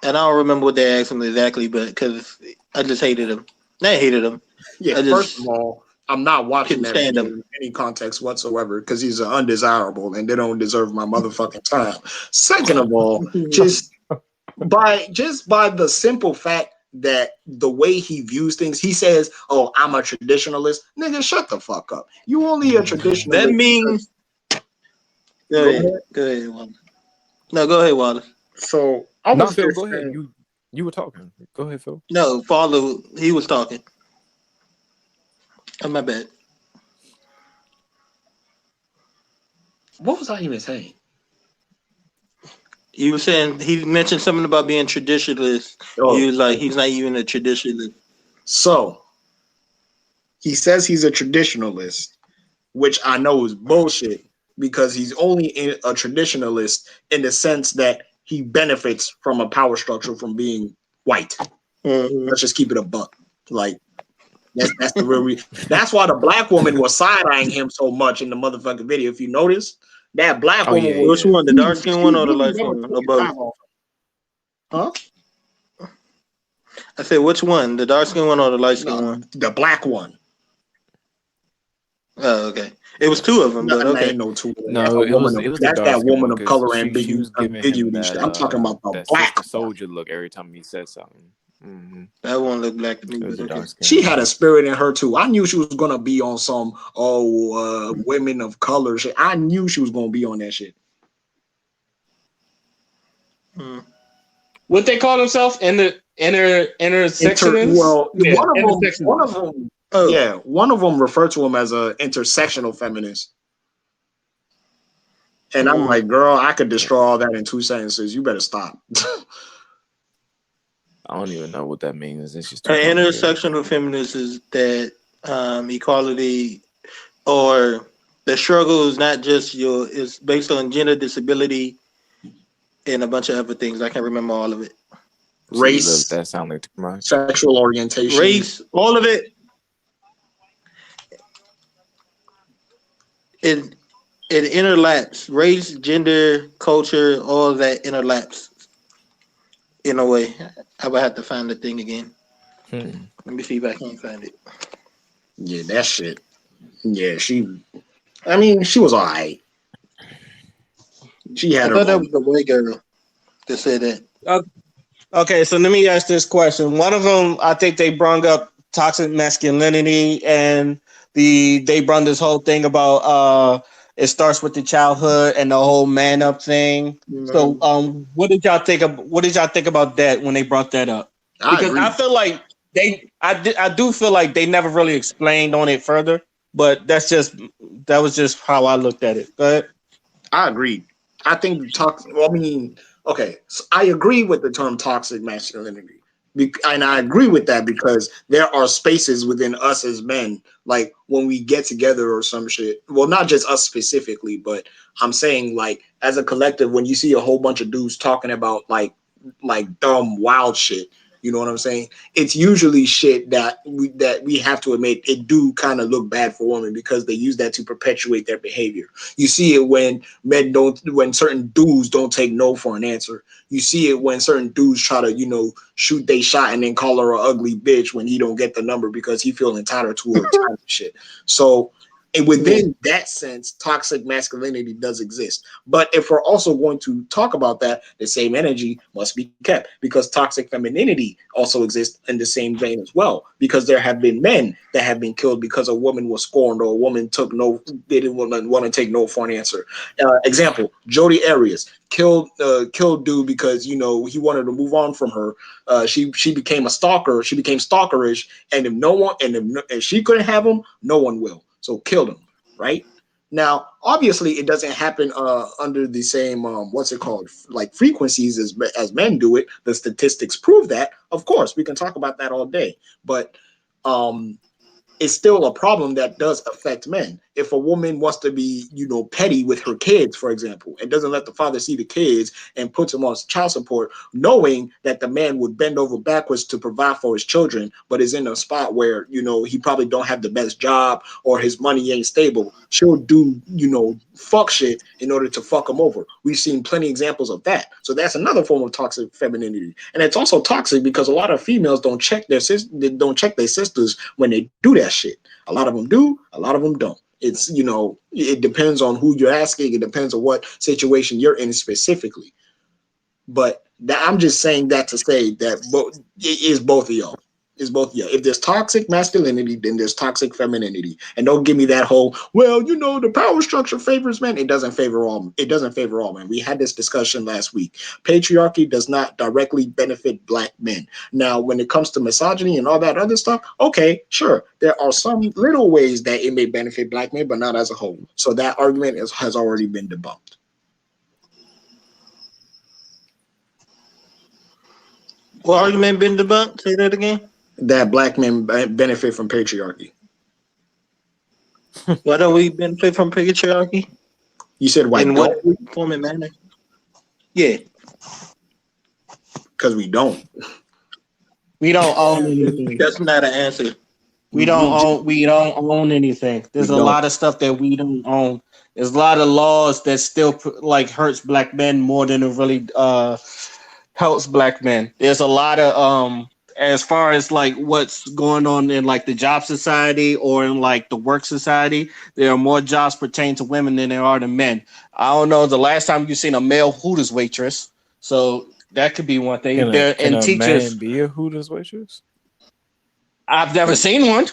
and I don't remember what they asked him exactly, but because I just hated him. I hated him. Yeah, I first of just all, I'm not watching couldn't that stand video him. in any context whatsoever because he's an undesirable and they don't deserve my motherfucking time. Second of all, just by the simple fact that the way he views things, he says, "Oh, I'm a traditionalist." Nigga, shut the fuck up. You only a That traditionalist because means go go ahead, ahead. go ahead, Wallace. No, go ahead, Wallace. So I No, was Phil, just go ahead. saying, You were talking. Go ahead, Phil. No, follow. He was talking. Oh, my bad. what was I even saying? You were saying he mentioned something about being traditionalist. You Oh, was like, he's not even a traditionalist. so he says he's a traditionalist, which I know is bullshit because he's only a traditionalist in the sense that he benefits from a power structure from being white. Mm-hmm. Let's just keep it a buck. Like that's the real reason. That's why the black woman was side eyeing him so much in the motherfucking video. If you notice, that black Oh woman yeah, was Which yeah. one, the dark skin she one or the really light never skin one, took or his eye both? off. Huh? I said, which one, the dark skin one or the light skin No, one? the black one. Oh, okay. It was two of them, but Nah, okay. ain't no two. That's No, a woman of it was the that's dark that skin woman one of because color she was giving him ambiguity that shit. I'm talking about the that black Sister one. Soldier look every time he said something. That one looked black to me, It was but the okay. dark skin She had one. a spirit in her too. I knew she was gonna be on some women of color shit. I knew she was gonna be on that shit. Hmm. What they call themselves? Intersectionists? Well, Yeah, one of intersectionists. them, Oh, yeah, one of them referred to him as a intersectional feminist. And I'm mm. like, girl, I could destroy all that in 2 sentences. You better stop. I don't even know what that means. It's just too An complicated. intersectional feminist is that equality or the struggle is not just it's based on gender disability and a bunch of other things. I can't remember all of it. See, look, Race, that sounds like too much. sexual orientation. Race, all of it. It it interlaps. Race, gender, culture, all of that interlaps in a way. I would have to find the thing again. Hmm. Let me see if I can find it. Yeah, that shit. Yeah, I mean, she was all right. She I had her thought that moment. was the white girl that said that. Okay, so let me ask this question. One of them, I think they brought up toxic masculinity, and they brought this whole thing about it starts with the childhood and the whole man up thing. So, Mhm. what did y'all think about that when they brought that up? I Because I agree. feel like I do feel like they never really explained on it further. But that was just how I looked at it. But I agree. I think toxic. Well, I mean, okay, so I agree with the term toxic masculinity, and I agree with that because there are spaces within us as men, like when we get together or some shit. Well, not just us specifically, but I'm saying like as a collective, when you see a whole bunch of dudes talking about like dumb wild shit. You know what I'm saying? It's usually shit that we have to admit it do kind of look bad for women because they use that to perpetuate their behavior. You see it when certain dudes don't take no for an answer. You see it when certain dudes try to shoot they shot and then call her a ugly bitch when he don't get the number because he feel entitled to her type of shit. So and Yeah. within that sense, toxic masculinity does exist. But if we're also going to talk about that, the same energy must be kept because toxic femininity also exists in the same vein as well. Because there have been men that have been killed because a woman was scorned or a woman took no, they didn't want to take no for an answer. Example: Jodi Arias killed dude because he wanted to move on from her. She became a stalker. She became stalkerish, and if no one and if she couldn't have him, no one will. So killed him, right? Now, obviously, it doesn't happen under the same what's it called, like frequencies as men do it. The statistics prove that. Of course, we can talk about that all day, but um, it's still a problem that does affect men. If a woman wants to be, petty with her kids, for example, and doesn't let the father see the kids and puts them on child support, knowing that the man would bend over backwards to provide for his children, but is in a spot where, he probably don't have the best job or his money ain't stable, she'll do, fuck shit in order to fuck him over. We've seen plenty examples of that. So that's another form of toxic femininity. And it's also toxic because a lot of females don't check their sisters when they do that shit. A lot of them do, a lot of them don't. It's it depends on who you're asking. It depends on what situation you're in specifically. But I'm just saying that to say that it is both of y'all. It's both of y'all. If there's toxic masculinity, then there's toxic femininity. And don't give me that whole, well, the power structure favors men. It doesn't favor all. It doesn't favor all men. We had this discussion last week. Patriarchy does not directly benefit black men. Now, when it comes to misogyny and all that other stuff, okay, sure. There are some little ways that it may benefit black men, but not as a whole. So that argument has already been debunked. What argument been debunked? Say that again. That black men benefit from patriarchy. Why don't we benefit from patriarchy? You said why In what don't we? form and manner? Yeah. Because we don't. we don't own anything. That's not an answer. We don't own anything. We There's a don't. lot of stuff that we don't own. There's a lot of laws that still like hurts black men more than it really helps black men. There's a lot of as far as like what's going on in like the job society or in like the work society, there are more jobs pertaining to women than there are to men. I don't know the last time you've seen a male Hooters waitress, so that could be one thing. There Can and a teachers, man be a Hooters waitress? I've never seen one.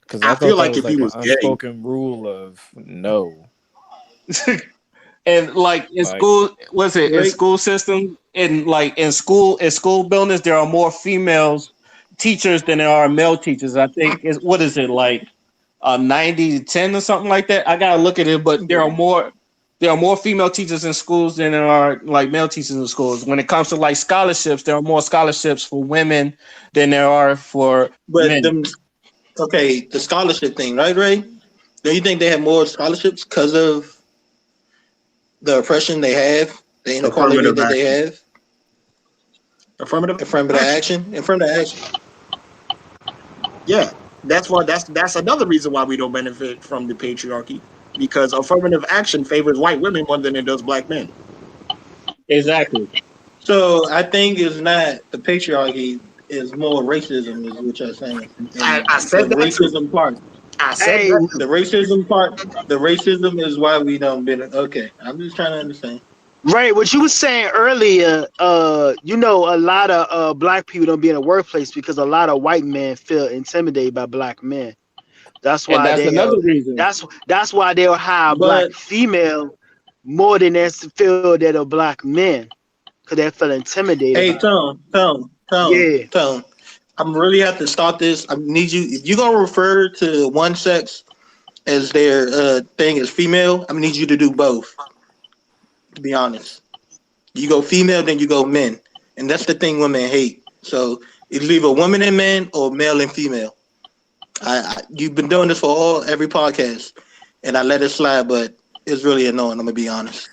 Because I I feel thought that like was if he like an was gay, unspoken rule of no. And like in Like, school, what's it in Right? school system? In like in school buildings, there are more females teachers than there are male teachers. I think is what is it like 90-10 or something like that. I gotta look at it, but there are more female teachers in schools than there are like male teachers in schools. When it comes to like scholarships, there are more scholarships for women than there are for But men. them, okay, the scholarship thing, right, Ray? Do you think they have more scholarships because of the oppression they have, the inequality affirmative that they action. have, Affirmative affirmative action. action, affirmative action? Yeah, that's why. That's another reason why we don't benefit from the patriarchy, because affirmative action favors white women more than it does black men. Exactly. So I think it's not the patriarchy; is more racism, is what you're saying, and I the said that too. racism part, I said Hey, that the too. racism part, the racism is why we don't benefit. Okay, I'm just trying to understand. right, what you were saying earlier, a lot of black people don't be in the workplace because a lot of white men feel intimidated by black men. That's And why that's they'll another reason. that's why they'll hire black But female more than they feel that are black men because they feel intimidated hey, by it. Yeah. Tone. I'm really have to start this. I need you. If you're gonna refer to one sex as their thing as female, I need you to do both. To be honest, you go female, then you go men, and that's the thing women hate. So it's either woman and man or male and female. You've been doing this for every podcast, and I let it slide, but it's really annoying. I'm gonna be honest.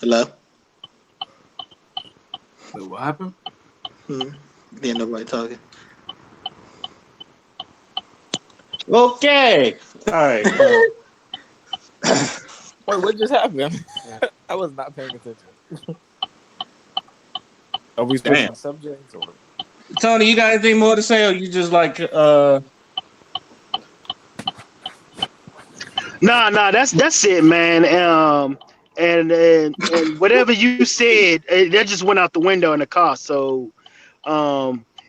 Hello. wait, what happened? Hmm. Ain't nobody talking. Okay. All right. Wait, what just happened? I was not paying attention. Are we Damn. switching subjects or? Tony, you got anything more to say, or you just like Nah, that's it, man. And whatever you said, that just went out the window in the car. So,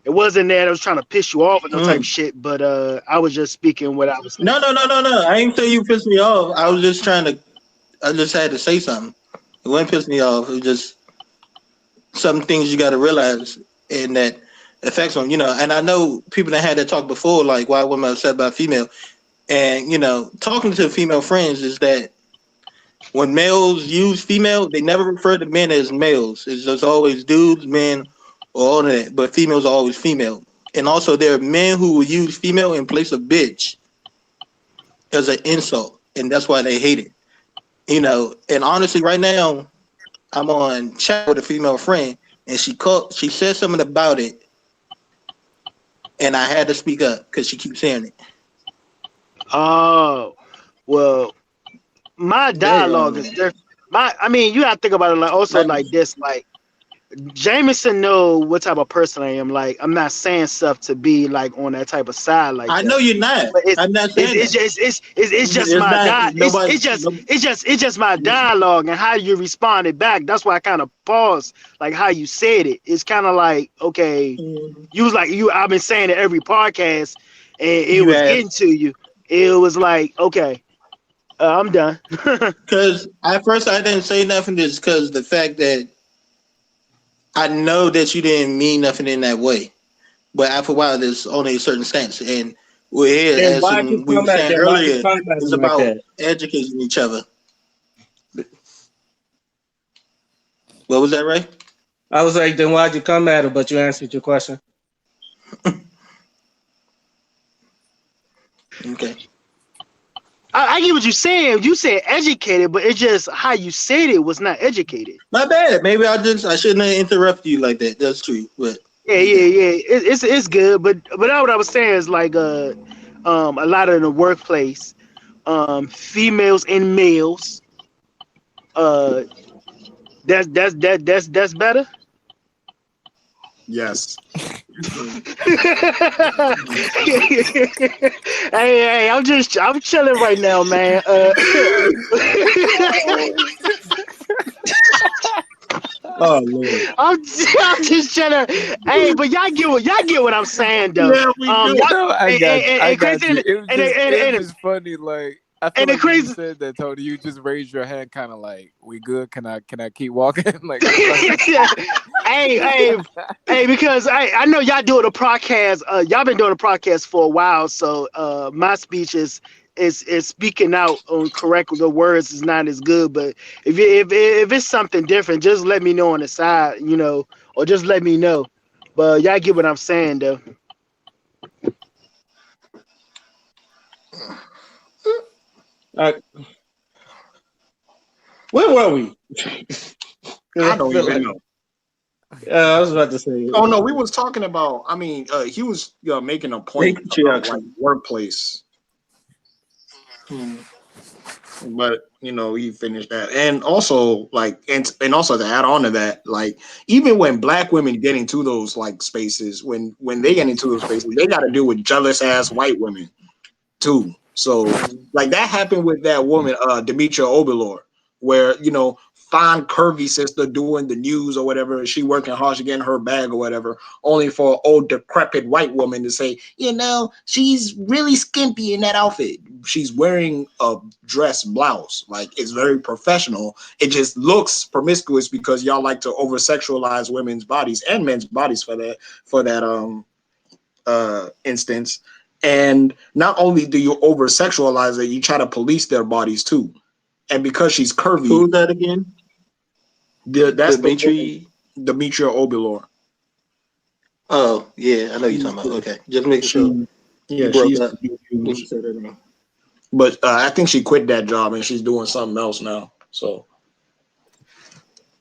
it wasn't that I was trying to piss you off or no type Mm. shit, but I was just speaking what I was saying. No. I ain't say you pissed me off. I was just trying to. I just had to say something. It wouldn't piss me off. It was just some things you got to realize, and that affects on And I know people that had that talk before, like why women are upset about female, and talking to female friends is that when males use female, they never refer to men as males. It's just always dudes, men, or all of that. But females are always female. And also, there are men who will use female in place of bitch as an insult, and that's why they hate it. And honestly, right now, I'm on chat with a female friend, and she said something about it, and I had to speak up because she keeps saying it. Oh, well, my dialogue is Damn. different. You gotta think about it like also Like, like this, like Jameson know what type of person I am. Like I'm not saying stuff to be like on that type of side like I that. know you're not. But I'm not saying that. it's just It's my not nobody. it's just my dialogue and how you responded back. That's why I kind of paused, like how you said it. It's kind of like okay, you was like you. I've been saying it every podcast, and it You was have. getting to you. It was like okay, I'm done. Because at first I didn't say nothing just because the fact that I know that you didn't mean nothing in that way. But after a while, there's only a certain stance. And we're here, then as why'd you we were come at saying then why'd you earlier, come at it's him like about that? educating each other. What was that, Ray? I was like, then why'd you come at him? But you answered your question. Okay. I get what you're saying. You said educated, but it's just how you said it was not educated. My bad. Maybe I shouldn't have interrupted you like that. That's true. But Yeah. It's good, but what I was saying is like a lot in the workplace, females and males, uh, that's better. Yes. Hey, I'm chilling right now, man. Oh Lord. I'm just trying to. Hey, but y'all get what I'm saying though. Yeah, we do. Y'all No, I and got crazy you. It was and just, it was and just funny. Like I feel and the like when you crazy. said that, Tony, you just raised your hand, kind of like, "We good? Can I keep walking?" Like it's like, hey, hey, hey, because I know y'all doing a podcast. Y'all been doing a podcast for a while, so my speech is speaking out on correct. The words is not as good, but if it's something different, just let me know on the side, or just let me know. But y'all get what I'm saying, though. Uh, where were we? 'Cause I I don't feel even like know. I was about to say Oh no, we was talking about. I mean, he was making a point about like Patriarchy. workplace, Hmm. but he finished that, and also like, and also to add on to that, like even when black women get into those like spaces, when they get into those spaces, they got to deal with jealous ass white women too. So like that happened with that woman, Demetria Obilor, where fine curvy sister doing the news or whatever, she working hard to get in her bag or whatever, only for an old decrepit white woman to say, she's really skimpy in that outfit. She's wearing a dress blouse, like it's very professional. It just looks promiscuous because y'all like to over sexualize women's bodies and men's bodies for that instance. And not only do you over sexualize it, you try to police their bodies too. And because she's curvy, Who's that again? that's the woman, Dimitri. Demetria Obilor. Oh yeah, I know you're She's talking about. Okay, just making sure. she You yeah, she broke used up to do when you news, said that name. but I think she quit that job and she's doing something else now. So,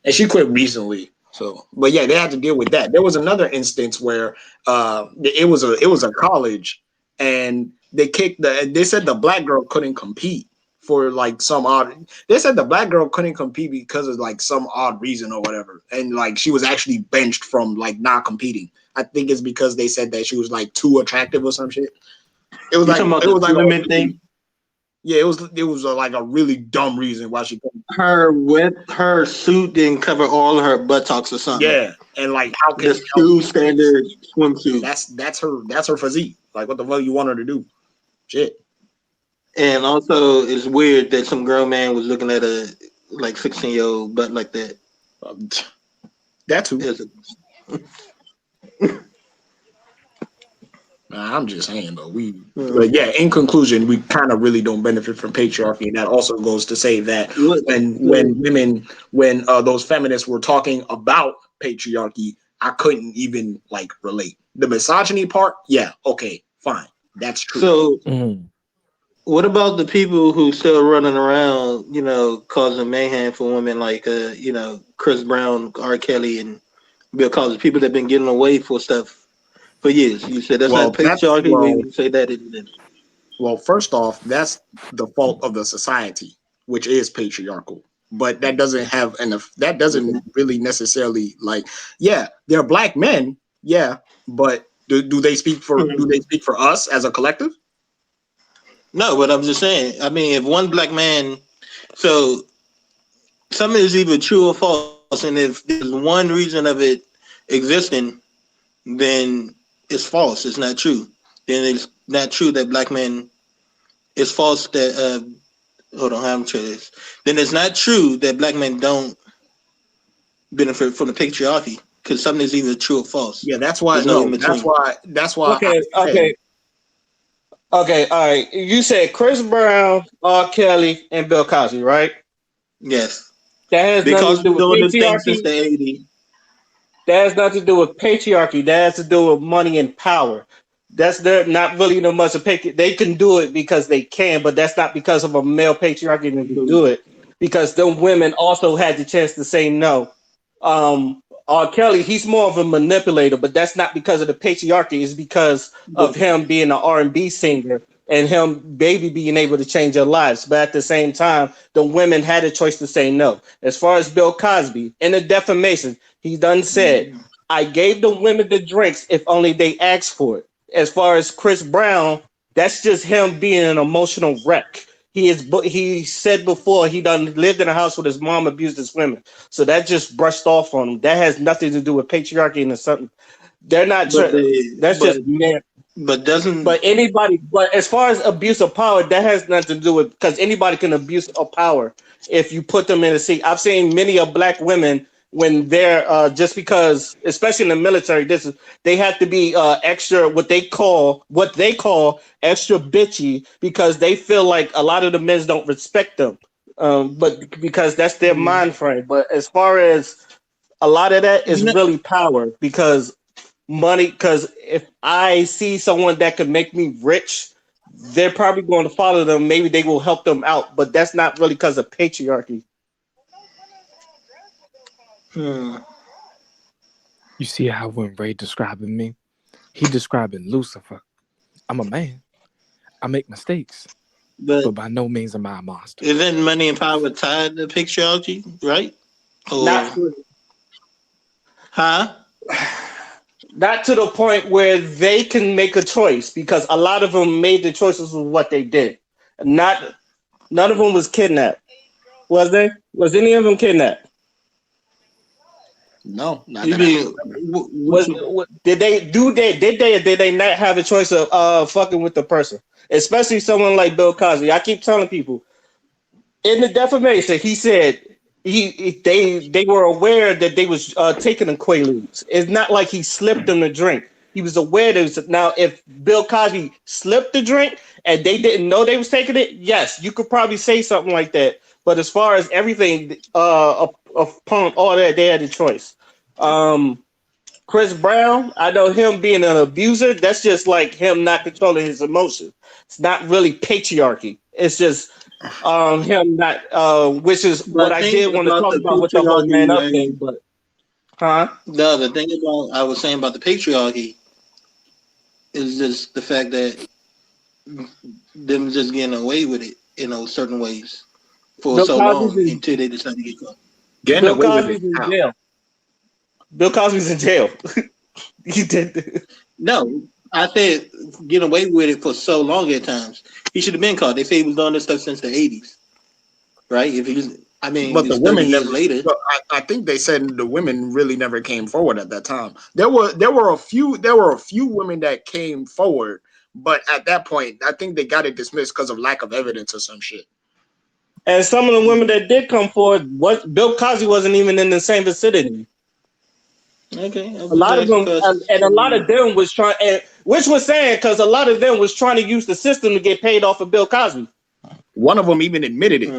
and she quit recently. So, but yeah, they had to deal with that. There was another instance where it was a college, and they said the black girl couldn't compete for like some odd. They said the black girl couldn't compete because of like some odd reason or whatever, and like she was actually benched from like not competing. I think it's because they said that she was like too attractive or some shit. It was You like talking about it the was like swimming thing? yeah, it was like a really dumb reason why she couldn't. Her suit didn't cover all her buttocks or something. Yeah, and like how can The shoe standard swimsuit. that's her physique. Like what the fuck you want her to do? Shit. And also, it's weird that some grown man was looking at a like 16-year-old butt like that. Um, that too. It's Nah, I'm just saying though. a, But yeah. In conclusion, we kind of really don't benefit from patriarchy, and that also goes to say that what? when those feminists were talking about patriarchy, I couldn't even like relate. The misogyny part, yeah, okay, fine, that's true. So, mm. what about the people who still running around, causing mayhem for women like, Chris Brown, R. Kelly, and Bill Cosby? People that been getting away for stuff for years. You said that's not Well, that's patriarchy. We well, would say that is. Well, first off, that's the fault of the society, which is patriarchal. But that doesn't really necessarily like, yeah, they're black men, yeah, but do they speak for us as a collective? No, but I'm just saying. I mean, if one black man, so something is either true or false, and if there's one reason of it existing, then it's false. It's not true. Then it's not true that black men. It's false that. Hold on, how I'm trying this. Then it's not true that black men don't benefit from the patriarchy because something is either true or false. Yeah, that's why. There's no No, in that's between. why. That's why I okay, said okay, okay, all right. You said Chris Brown, R. Kelly, and Bill Cosby, right? Yes, That has nothing to because do we're with doing this thing since patriarchy. the '80s. That has nothing to do with patriarchy. That has to do with money and power. That's not really no much of patriarchy. They can do it because they can, but that's not because of a male patriarchy that can do it. Because them women also had the chance to say no. R. Kelly, he's more of a manipulator, but that's not because of the patriarchy. It's because But of him being an R&B singer and him baby being able to change their lives. But at the same time, the women had a choice to say no. As far as Bill Cosby, in the defamation, he done said, I gave the women the drinks if only they asked for it. As far as Chris Brown, that's just him being an emotional wreck. He said before he done lived in a house with his mom abused his women. So that just brushed off on him. That has nothing to do with patriarchy and something. They're not. but That's just men. doesn't But anybody. But as far as abuse of power, that has nothing to do with because anybody can abuse a power if you put them in a seat. I've seen many of black women when they're just because, especially in the military, they have to be extra what they call extra bitchy because they feel like a lot of the men don't respect them. But because that's their mind frame. But as far as a lot of that you is know really power because money. Because if I see someone that could make me rich, they're probably going to follow them. Maybe they will help them out, but that's not really because of patriarchy. hmm, You see how when Ray describing me, he describing Lucifer. I'm a man. I make mistakes, but but by no means am I a monster. isn't money and power tied to patriarchy, right? Not Or huh? not to the point where they can make a choice because a lot of them made the choices with what they did. Not none of them was kidnapped. Was they? Was any of them kidnapped? No, not You that I can mean remember. what you Did they do they did they or did they not have a choice of fucking with the person? Especially someone like Bill Cosby. I keep telling people in the defamation, he said they were aware that they was taking the Quaaludes. It's not like he slipped them the drink. He was aware that it was, now if Bill Cosby slipped the drink and they didn't know they was taking it, yes, you could probably say something like that. But as far as everything upon all that, they had a choice. Um, Chris Brown, I know him being an abuser. That's just like him not controlling his emotions. It's not really patriarchy. It's just him not which is what the I thing did want to about talk the about with the whole man patriarchy, up right? thing, but huh? The thing about I was saying about the patriarchy is just the fact that them just getting away with it in those certain ways for Bill so Cosby's long in until they decide to get caught. Getting Bill away with it Cosby's in now. jail. Bill Cosby's in jail. He did. No, I said get away with it for so long at times. He should have been caught. They say he was doing this stuff since the 80s, right? If he was, I mean, But the it's 30 women years never. later. But I think they said the women really never came forward at that time. There were a few women that came forward, but at that point, I think they got it dismissed because of lack of evidence or some shit. And some of the women that did come forward, what Bill Cosby wasn't even in the same vicinity. Okay, I A was just lot of asking them, because and a lot of them was trying, and which was saying because a lot of them was trying to use the system to get paid off of Bill Cosby. One of them even admitted it.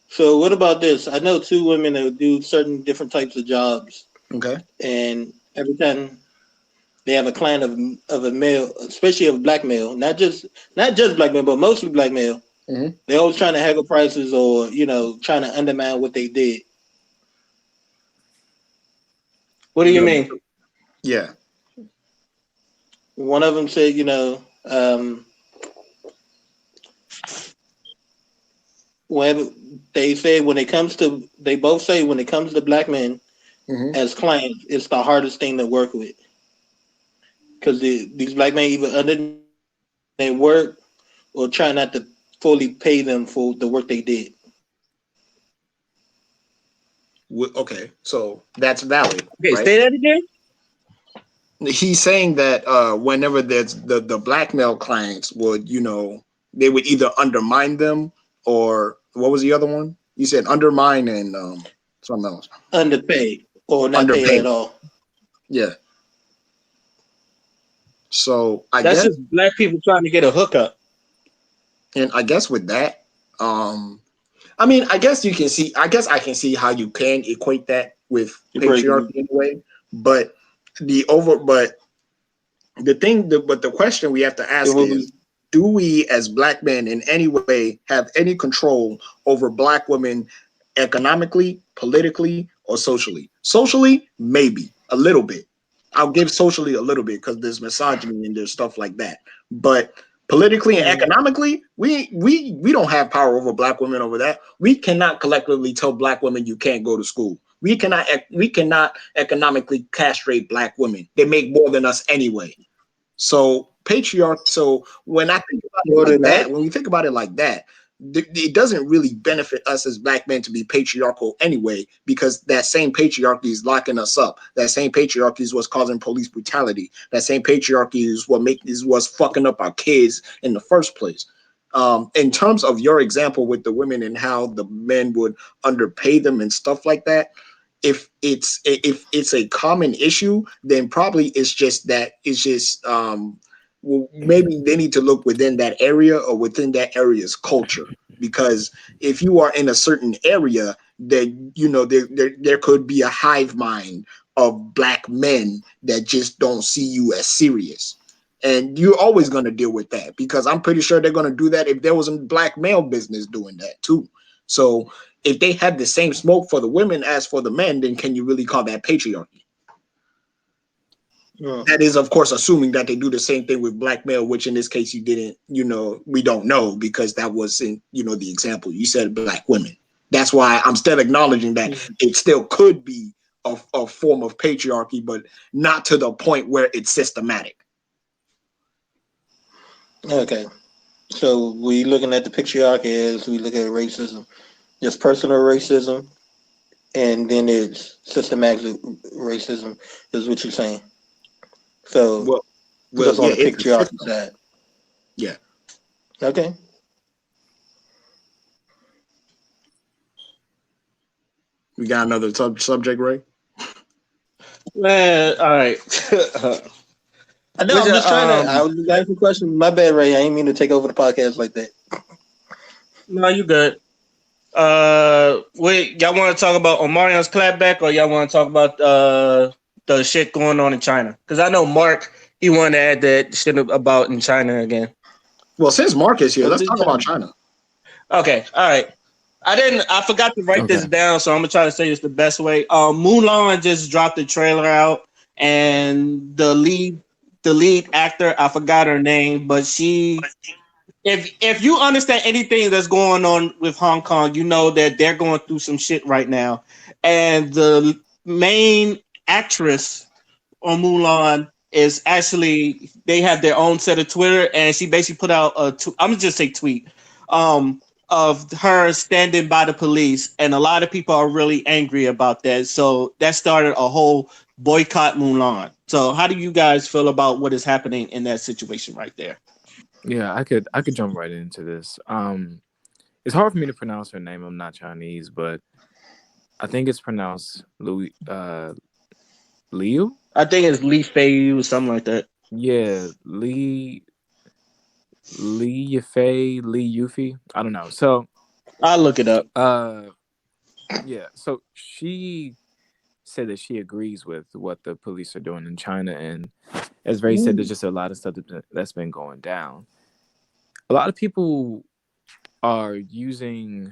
So what about this? I know two women that do certain different types of jobs, Okay. and every time they have a client of a male, especially of a black male, not just black male, but mostly black male. hmm They're always trying to haggle prices or trying to undermine what they did. What do you mean? Yeah. One of them said, when they say when it comes to, they both say when it comes to black men hmm as clients, it's the hardest thing to work with because these black men either under their work or try not to fully pay them for the work they did. Okay. So that's valid, Okay, right? say that again. He's saying that whenever there's the blackmail clients would, they would either undermine them or what was the other one? You said undermine and something else. Underpaid or not paid Underpay. at all. Yeah. So I That's guess, just black people trying to get a hookup. and I guess with that, I mean, I guess you can see. I guess I can see how you can equate that with You break patriarchy even. in a way, but but but the question we have to It ask will be is, do we as black men in any way have any control over black women economically, politically, or socially? Socially, maybe a little bit. I'll give socially a little bit because there's misogyny and there's stuff like that. But politically and economically, we don't have power over black women over that. We cannot collectively tell black women you can't go to school. We cannot economically castrate black women. They make more than us anyway. So patriarch. So when I think about it More like than that, that. when we think about it like that, it doesn't really benefit us as black men to be patriarchal anyway, because that same patriarchy is locking us up. That same patriarchy is what's causing police brutality. That same patriarchy is what's fucking up our kids in the first place. In terms of your example with the women and how the men would underpay them and stuff like that, if it's a common issue, then probably it's just well, maybe they need to look within that area or within that area's culture. Because if you are in a certain area, then there could be a hive mind of black men that just don't see you as serious. And you're always going to deal with that, because I'm pretty sure they're going to do that if there was a black male business doing that too. So if they have the same smoke for the women as for the men, then can you really call that patriarchy? Yeah. That is, of course, assuming that they do the same thing with black male, which in this case you didn't, we don't know, because that was in, the example. You said black women. That's why I'm still acknowledging that it still could be a form of patriarchy, but not to the point where it's systematic. Okay. So we looking at the patriarchy as we look at racism. Just personal racism, and then it's systematic racism, is what you're saying. So Well, put us on yeah, the it's a patriarchy system. side. Yeah. Okay. We got another subject, Ray? Man, all right. I know. Which I'm just trying to. I was just asking a question. My bad, Ray. I ain't mean to take over the podcast like that. no, you good. Wait, y'all want to talk about Omarion's clapback, or y'all want to talk about the shit going on in China? Because I know Mark, he wanted to add that shit about in China again. Well, since Mark is here, What let's did talk about China. Okay, all right. I forgot to write this Okay. down, so I'm gonna try to say this the best way. Mulan just dropped the trailer out, and the lead actor, I forgot her name, but if you understand anything that's going on with Hong Kong, you know that they're going through some shit right now. And the main actress on Mulan is actually, they have their own set of Twitter, and she basically put out I'm gonna just say tweet um of her standing by the police, and a lot of people are really angry about that. So that started a whole boycott Mulan. So how do you guys feel about what is happening in that situation right there? Yeah, I could jump right into this. It's hard for me to pronounce her name. I'm not Chinese, but I think it's pronounced Louis Liu. I think it's Lee Fei or something like that. Yeah, Lee Yufei, Lee Yuffie. I don't know. So I'll look it up. uh yeah, so she said that she agrees with what the police are doing in China, and as Ray said, there's just a lot of stuff that's been going down. A lot of people are using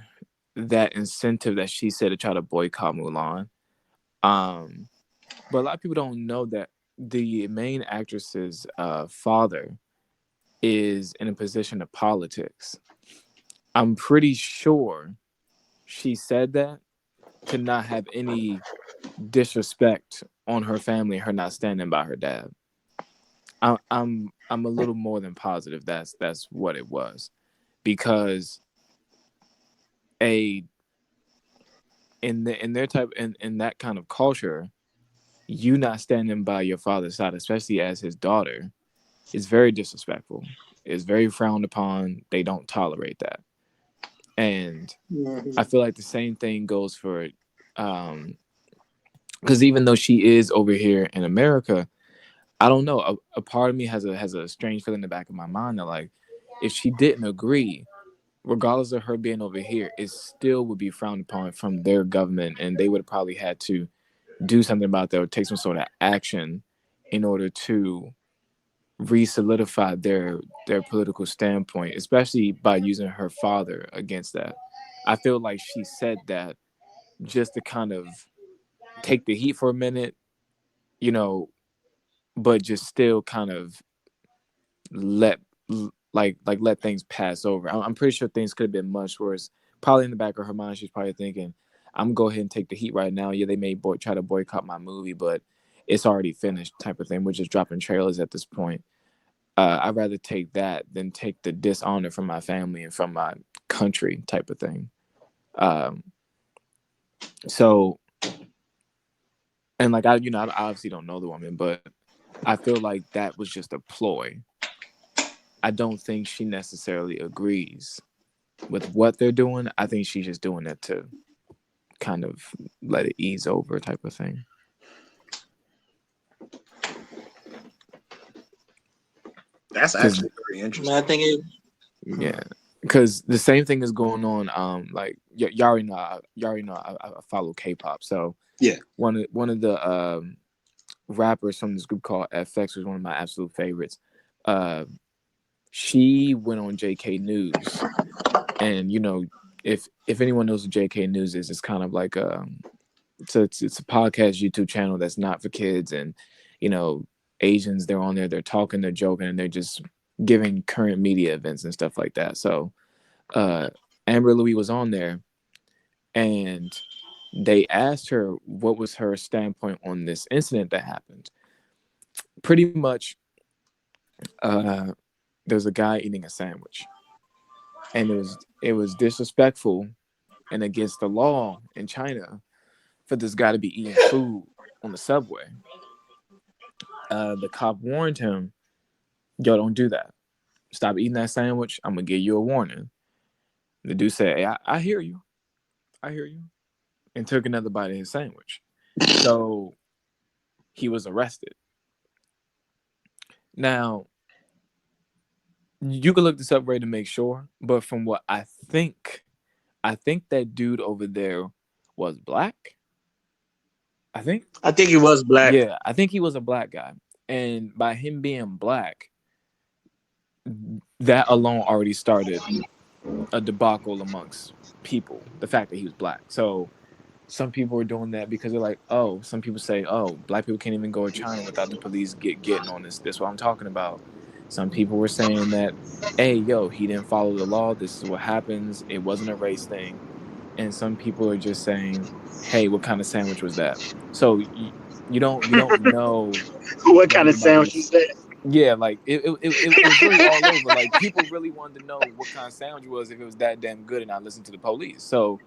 that incentive that she said to try to boycott Mulan. Um, but a lot of people don't know that the main actress's father is in a position of politics. I'm pretty sure she said that to not have any disrespect on her family, her not standing by her dad. I'm a little more than positive that's what it was, because a in their type in that kind of culture, you not standing by your father's side, especially as his daughter, is very disrespectful. It's very frowned upon. They don't tolerate that. And I Mhm. feel like the same thing goes for because even though she is over here in America, I don't know. A part of me has a strange feeling in the back of my mind that, like, if she didn't agree, regardless of her being over here, it still would be frowned upon from their government, and they would have probably had to do something about that or take some sort of action in order to re-solidify their political standpoint, especially by using her father against that. I feel like she said that just to kind of take the heat for a minute, you know, but just still kind of let let things pass over. I'm pretty sure things could have been much worse. Probably in the back of her mind, she's probably thinking, "I'm gonna go ahead and take the heat right now. Yeah, they may try to boycott my movie, but it's already finished," type of thing. We're just dropping trailers at this point. I'd rather take that than take the dishonor from my family and from my country, type of thing. Um, so, and like I obviously don't know the woman, but I feel like that was just a ploy. I don't think she necessarily agrees with what they're doing. I think she's just doing it to kind of let it ease over, type of thing. That's actually very interesting. I think it. Yeah, because the same thing is going on. Like y'all already know, I follow K-pop. So Yeah. one of the rappers from this group called FX was one of my absolute favorites. Uh, she went on JK News, and if anyone knows what JK News is, it's kind of like it's a podcast YouTube channel that's not for kids, and you know Asians, they're on there, they're talking, they're joking, and they're just giving current media events and stuff like that. So uh, Amber Louis was on there, and they asked her what was her standpoint on this incident that happened. Pretty much, uh, there's a guy eating a sandwich, and it was disrespectful and against the law in China for this guy to be eating food on the subway. The cop warned him, "Yo, don't do that. Stop eating that sandwich. I'm gonna give you a warning." The dude said, "Hey, I hear you. I hear you," and took another bite of his sandwich. So he was arrested. Now, you can look this up right to make sure, but from what I think that dude over there was black. I think, I think he was black. yeah, I think he was a black guy. And by him being black, that alone already started a debacle amongst people. The fact that he was black. So some people are doing that because they're like, oh, some people say, oh, black people can't even go to China without the police getting on this. This is what I'm talking about. Some people were saying that, hey, yo, he didn't follow the law. This is what happens. It wasn't a race thing. And some people are just saying, hey, what kind of sandwich was that? So you don't know What what kind of sandwich is anybody's. that? Yeah, like it was really all over. Like people really wanted to know what kind of sandwich it was if it was that damn good, and I listened to the police. So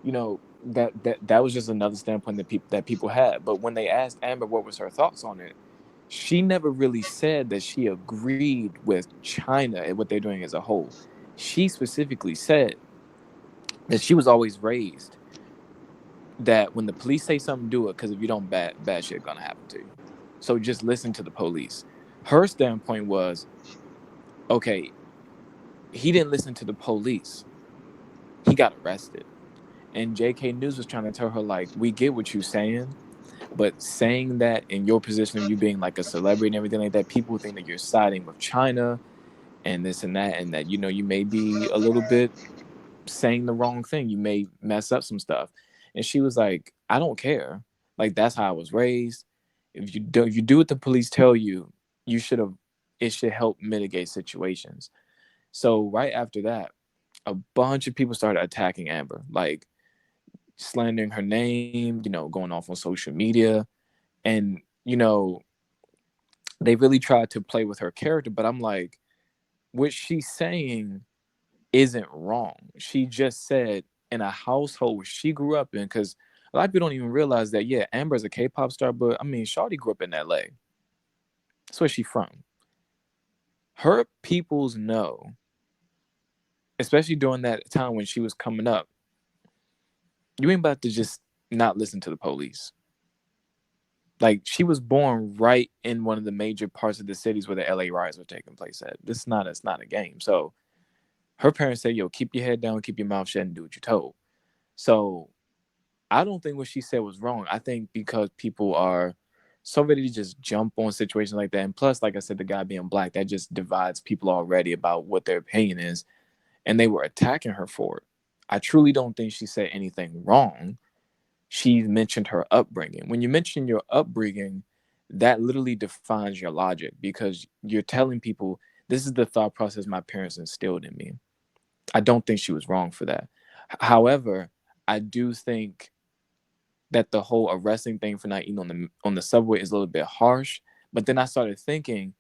that was just another standpoint that people had. But when they asked Amber what was her thoughts on it, she never really said that she agreed with China and what they're doing as a whole. She specifically said that she was always raised that when the police say something, do it, because if you don't, bad shit gonna happen to you. So just listen to the police. Her standpoint was, okay, he didn't listen to the police. He got arrested. And JK News was trying to tell her, like, we get what you're saying, but saying that in your position of you being like a celebrity and everything like that, people think that you're siding with China and this and that, you may be a little bit saying the wrong thing. You may mess up some stuff. And she was like, I don't care. Like, that's how I was raised. If you do what the police tell you, you should have, it should help mitigate situations. So right after that, a bunch of people started attacking Amber, like slandering her name, going off on social media. And, they really tried to play with her character. But I'm like, what she's saying isn't wrong. She just said in a household where she grew up in, because a lot of people don't even realize that, yeah, Amber's a K-pop star, but I mean, Shawty grew up in LA. That's where she's from. Her peoples know, especially during that time when she was coming up, you ain't about to just not listen to the police. Like, she was born right in one of the major parts of the cities where the LA riots were taking place at. It's not a game. So her parents said, yo, keep your head down, keep your mouth shut, and do what you're told. So I don't think what she said was wrong. I think because people are so ready to just jump on situations like that. And plus, like I said, the guy being black, that just divides people already about what their opinion is. And they were attacking her for it. I truly don't think she said anything wrong. she mentioned her upbringing. When you mention your upbringing, that literally defines your logic because you're telling people this is the thought process my parents instilled in me. I don't think she was wrong for that. However, I do think that the whole arresting thing for not eating on the subway is a little bit harsh. But then I started thinking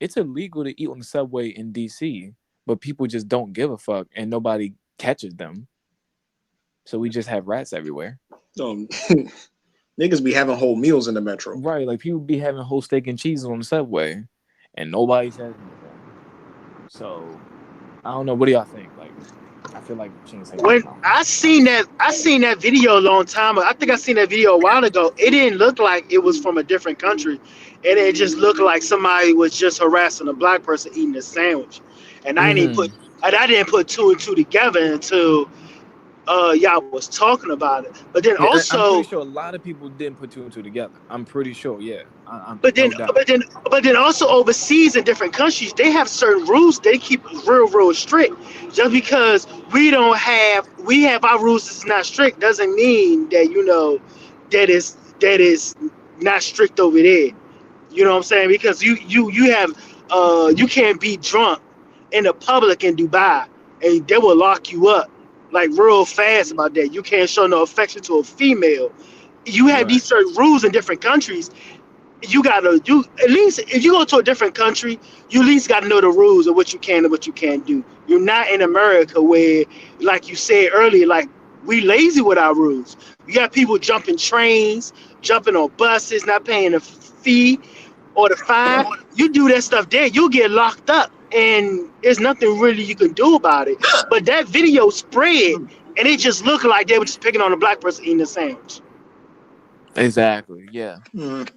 it's illegal to eat on the subway in DC, but people just don't give a fuck and nobody catches them. So we just have rats everywhere. Um, niggas be having whole meals in the metro. Right, like people be having whole steak and cheese on the subway and nobody says anything. So I don't know. What do y'all think? Like, I feel like she ain't saying When nothing. I seen that video a long time ago. I think I seen that video a while ago. It didn't look like it was from a different country, and it just looked like somebody was just harassing a black person eating a sandwich. And Mm-hmm. I didn't put two and two together until y'all was talking about it. But then Yeah, I'm pretty also, sure a lot of people didn't put two and two together. I'm pretty sure. Yeah, I'm but then no doubt. but then but then also overseas in different countries, they have certain rules they keep real strict. Just because we have our rules that's not strict doesn't mean that that is not strict over there. You know what I'm saying? Because you have you can't be drunk in the public in Dubai and they will lock you up like real fast about that. You can't show no affection to a female. You have Right. these certain rules in different countries. You at least if you go to a different country, you at least gotta know the rules of what you can and what you can't do. You're not in America where, like you said earlier, like we lazy with our rules. You got people jumping trains, jumping on buses, not paying a fee or the fine. You do that stuff there, you'll get locked up, and there's nothing really you can do about it. But that video spread, and it just looked like they were just picking on a black person eating a sandwich. Exactly. Yeah. Mm.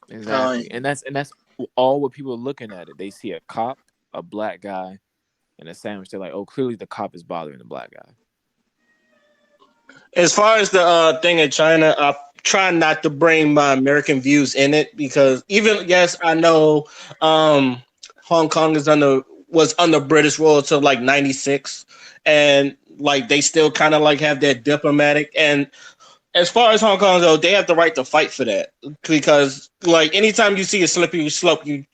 Exactly. And that's all what people are looking at it. They see a cop, a black guy, and a sandwich. They're like, oh, clearly the cop is bothering the black guy. As far as the thing in China, I try not to bring my American views in it because even yes, I know Hong Kong was under British rule till like '96, and like they still kind of like have that diplomatic. And as far as Hong Kong though, they have the right to fight for that because like anytime you see a slippery slope, you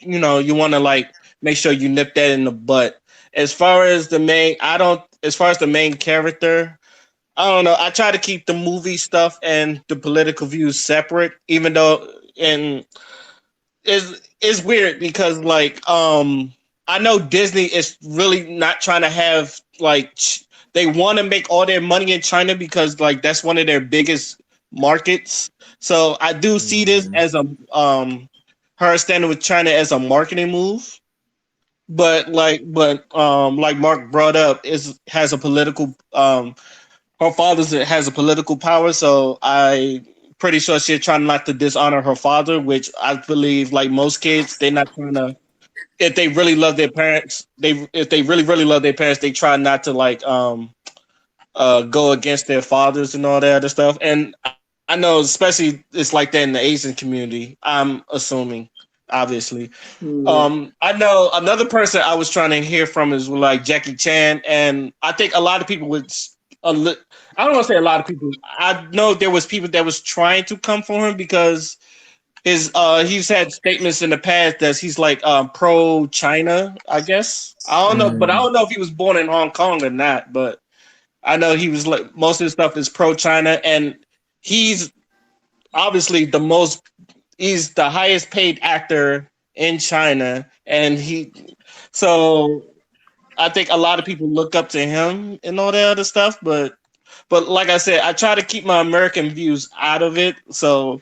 want to like make sure you nip that in the butt. As far as the main character. I don't know. I try to keep the movie stuff and the political views separate, even though and it's weird because like I know Disney is really not trying to have like they want to make all their money in China because like that's one of their biggest markets. So I do see this Mm-hmm. as a her standing with China as a marketing move. But like Mark brought up is has a political her father has a political power, so I pretty sure she's trying not to dishonor her father, which I believe, like most kids, they're not trying to. If they really love their parents, if they really love their parents, they try not to like go against their fathers and all that other stuff. And I know, especially it's like that in the Asian community. I'm assuming, obviously. Mm. I know another person I was trying to hear from is like Jackie Chan, and I think a lot of people would. A li- I don't want to say a lot of people. I know there was people that was trying to come for him because he's had statements in the past that he's like pro China. I guess I don't know, but I Mm-hmm. don't know if he was born in Hong Kong or not. But I know he was like most of his stuff is pro China, and he's obviously he's the highest paid actor in China, and so I think a lot of people look up to him and all that other stuff. But like I said, I try to keep my American views out of it, so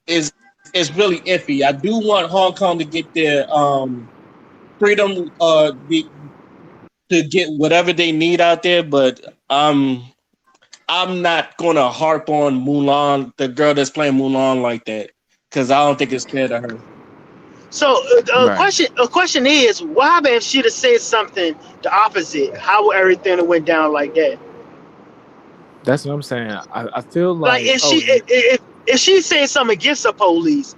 it's really iffy. I do want Hong Kong to get their freedom, to get whatever they need out there, but I'm not gonna harp on Mulan, the girl that's playing Mulan like that, because I don't think it's fair to her. So Right. a question is, what happened if she'd have said something the opposite? How would everything have went down like that? That's what I'm saying. I feel Like like and if she said something against the police,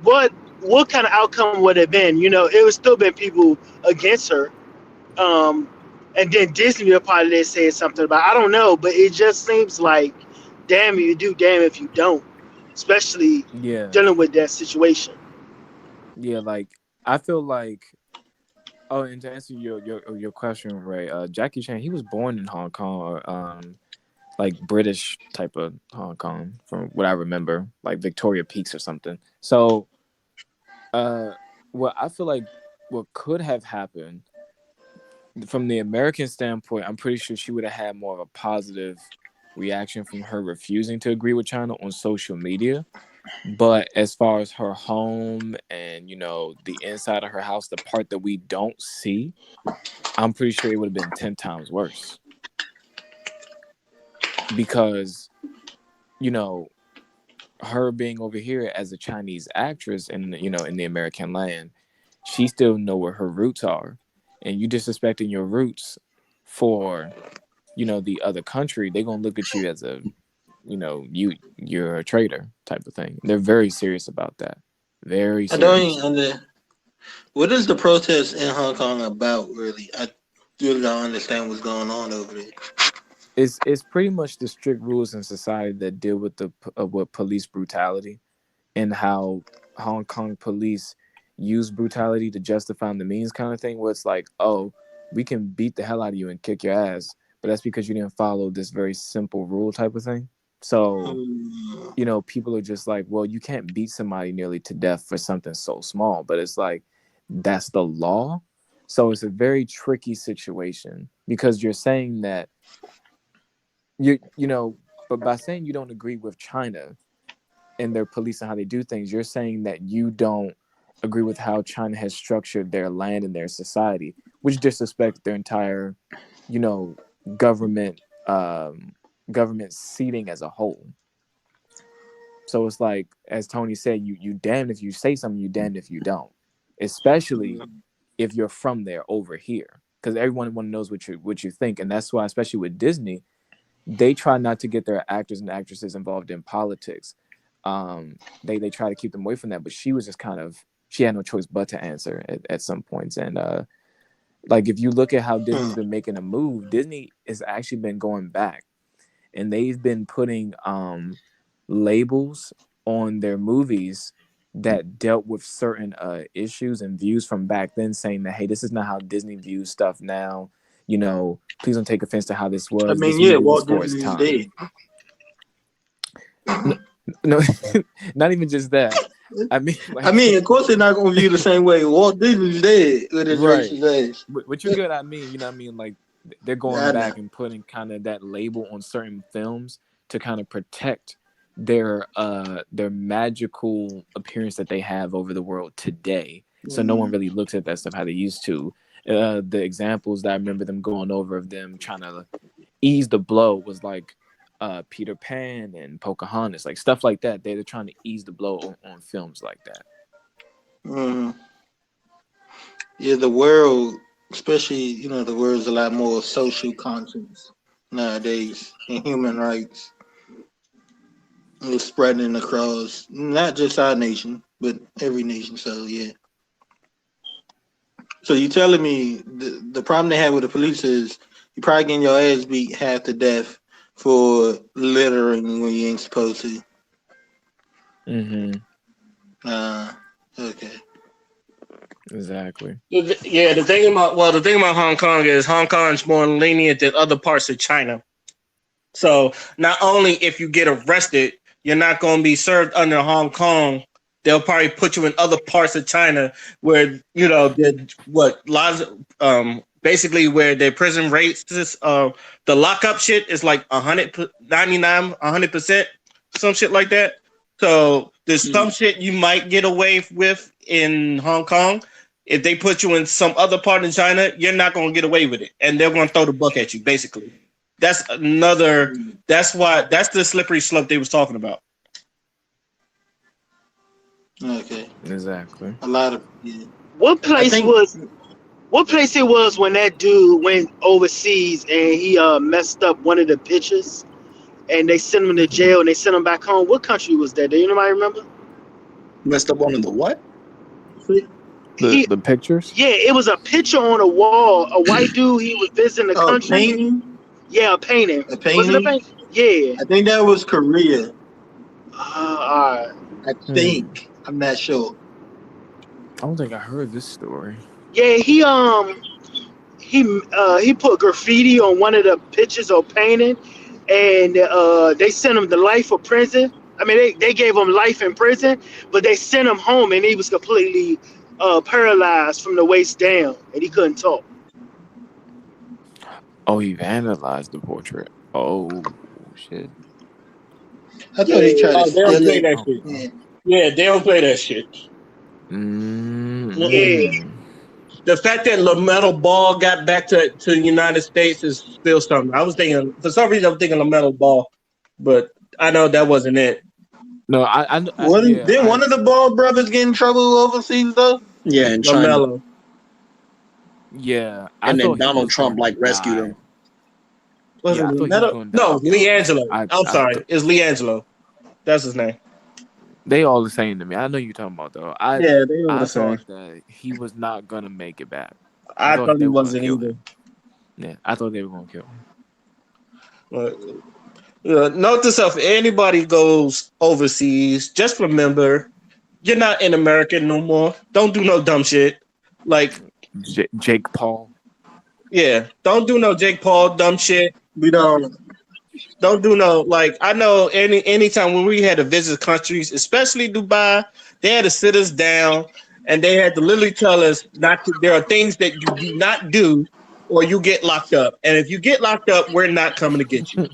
what what kind of outcome would it have been? You know, it would still been people against her. Um, and then Disney would probably say something about I don't know, but it just seems like damn if you do, damn if you don't, especially Yeah, dealing with that situation. yeah. Like I feel like. Oh, and to answer your question, Ray, Jackie Chan, he was born in Hong Kong, or like British type of Hong Kong, from what I remember, like Victoria Peaks or something. So, uh, what I feel like what could have happened from the American standpoint, I'm pretty sure she would have had more of a positive reaction from her refusing to agree with China on social media. But as far as her home and the inside of her house, the part that we don't see, I'm pretty sure it would have been 10 times worse because you know her being over here as a Chinese actress in the American land, she still know where her roots are, and you disrespecting your roots for the other country, they're gonna look at you as a you're a traitor type of thing. They're very serious about that. Very I don't serious. even what is the protest in Hong Kong about, really? I really don't understand what's going on over there. It's pretty much the strict rules in society that deal with with police brutality, and how Hong Kong police use brutality to justify the means, kind of thing, where it's like, oh, we can beat the hell out of you and kick your ass, but that's because you didn't follow this very simple rule type of thing. So, Hmm. people are just like, well, you can't beat somebody nearly to death for something so small, but it's like, that's the law. So it's a very tricky situation because you're saying that but by saying you don't agree with China and their police and how they do things, you're saying that you don't agree with how China has structured their land and their society, which disrespects their entire, you know, government government seating as a whole. So it's like, as Tony said, you damned if you say something, you damned if you don't. Especially if you're from there over here. Because everyone knows what you think. And that's why, especially with Disney, they try not to get their actors and actresses involved in politics. They try to keep them away from that, but she was just she had no choice but to answer at some points. And like, if you look at how Disney's been making a move, Disney has actually been going back, and they've been putting labels on their movies that dealt with certain issues and views from back then, saying that, hey, this is not how Disney views stuff now. Please don't take offense to how this I was. mean, This yeah, movie was Walt for its Disney is dead. time. No, not even just that. I mean, like, Of course they're not gonna view the same way. Walt Disney's dead with his right. racist ass. What you get? I mean, what I mean? Like, they're going I know. back and putting kind of that label on certain films to kind of protect their magical appearance that they have over the world today. So no one really looks at that stuff how they used to. The examples that I remember them going over of them trying to ease the blow was like Peter Pan and Pocahontas, like stuff like that. They're trying to ease the blow on films like that. Yeah, the world, especially the world's a lot more social conscience nowadays, and human rights is spreading across not just our nation, but every nation. So yeah. So you telling me the problem they have with the police is you probably getting your ass beat half to death for littering when you ain't supposed to. Okay. Exactly. Yeah, the thing about Hong Kong is Hong Kong's more lenient than other parts of China. So not only if you get arrested, you're not going to be served under Hong Kong. They'll probably put you in other parts of China where basically where their prison rates the lockup shit is like 100%, some shit like that. So there's some shit you might get away with in Hong Kong. If they put you in some other part of China, you're not going to get away with it, and they're going to throw the book at you, basically. That's the slippery slope they was talking about. Okay. Exactly. A lot of What place it was when that dude went overseas and he messed up one of the pitches and they sent him to jail and they sent him back home? What country was that? Do anybody remember? Messed up one of the what? The pictures? Yeah, it was a picture on a wall. A white dude, he was visiting the country. painting. Yeah, a painting. A Was it a painting. painting? Yeah. I think that was Korea. All right. I Hmm. think. I'm not sure. I don't think I heard this story. Yeah, he put graffiti on one of the pictures or painting, and they sent him to life for prison. I mean, they gave him life in prison, but they sent him home, and he was completely paralyzed from the waist down, and he couldn't talk. Oh, he vandalized the portrait. Oh shit. I thought he Yeah, tried to Oh, they don't steal play it. that Oh shit. no. Yeah. Yeah, they don't play that shit. Mm-mm. yeah. Mm-mm. The fact that LaMelo Ball got back to the United States is still something. I was thinking, for some reason, I'm thinking LaMelo Ball, but I know that wasn't it. No, yeah, Didn't I one of the Ball brothers get in trouble overseas though? Yeah, in China. LaMelo. yeah, I And then thought he Donald was Trump going to like rescued die. him. Was it Yeah, I thought he was LaMelo? going to die No, regardless. LeAngelo. I'm I sorry. It's LeAngelo. That's his name. They all the same to me. I know you're talking about though. Yeah, they all I the same. thought that he was not gonna make it back. I I thought thought he they were gonna wasn't kill either. him. Yeah, I thought they were gonna kill him. But, note to self: anybody goes overseas, just remember you're not in America no more. Don't do no dumb shit. Like, Jake Paul. yeah, don't do no Jake Paul dumb shit. We don't. Don't do no like. I know anytime when we had to visit countries, especially Dubai, they had to sit us down and they had to literally tell us not to. There are things that you do not do, or you get locked up. And if you get locked up, we're not coming to get you.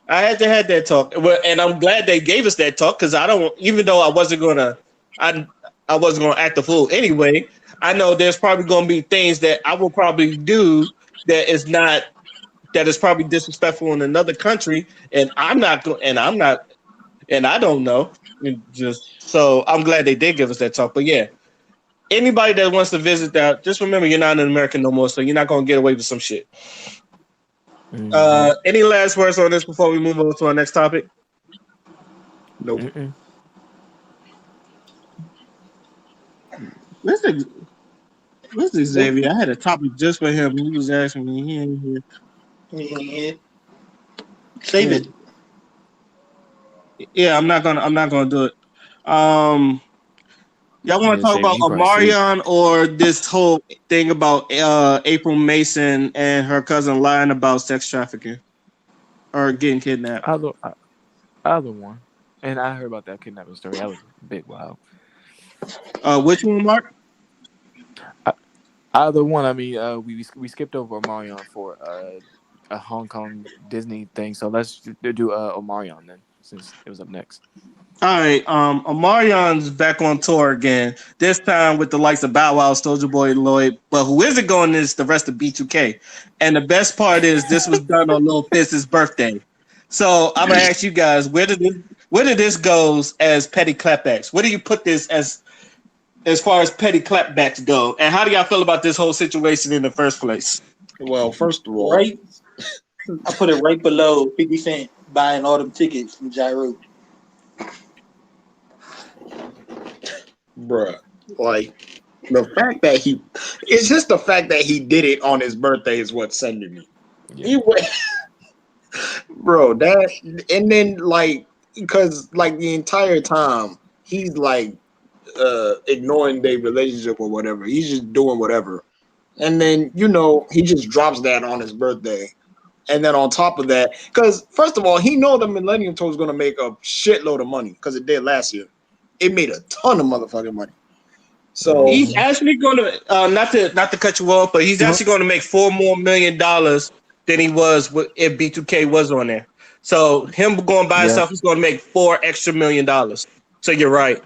I had to have that talk, and I'm glad they gave us that talk because I don't. Even though I I wasn't gonna act a fool anyway. I know there's probably gonna be things that I will probably do that is not that is probably disrespectful in another country, and I'm not, and I don't know. Just so I'm glad they did give us that talk. But yeah, anybody that wants to visit that, just remember you're not an American no more, so you're not gonna get away with some shit. Mm-hmm. Any last words on this before we move on to our next topic? Nope. Mm-mm. Listen, listen, Xavier. I had a topic just for him. He was asking me. He ain't here. Yeah. Save Yeah, it. yeah. I'm not gonna do it. Um, y'all want to Yeah, talk Xavier, about he probably sleep. Omarion or this whole thing about April Mason and her cousin lying about sex trafficking or getting kidnapped? Either, either one. And I heard about that kidnapping story. That was a big wow. Which one, Mark? Uh, Either one. I mean, we skipped over Omarion for a Hong Kong Disney thing. So let's do Omarion then, since it was up next. All right, Omarion's back on tour again. This time with the likes of Bow Wow, Soldier Boy, Lloyd. But who isn't going is the rest of B2K. And the best part is this was done on Lil Fizz's birthday. So I'm gonna ask you guys, where did this goes as petty clapbacks? Where do you put this as far as petty clapbacks go? And how do y'all feel about this whole situation in the first place? Well, first of all, Right. I put it right below 50 Cent buying all them tickets from Gyro. bruh, like the fact that it's just the fact that he did it on his birthday is what's sending me. Yeah. He went, bro, that, and then like, because like the entire time he's like ignoring their relationship or whatever. He's just doing whatever. And then, he just drops that on his birthday. And then on top of that, because first of all, he know the Millennium Tour is going to make a shitload of money because it did last year. It made a ton of motherfucking money. So, He's Mm-hmm. actually going to not to cut you off, but he's actually going to make $4 more million than he was if B2K was on there. So him going by Yeah. himself, he's going to make $4 extra million. So you're right.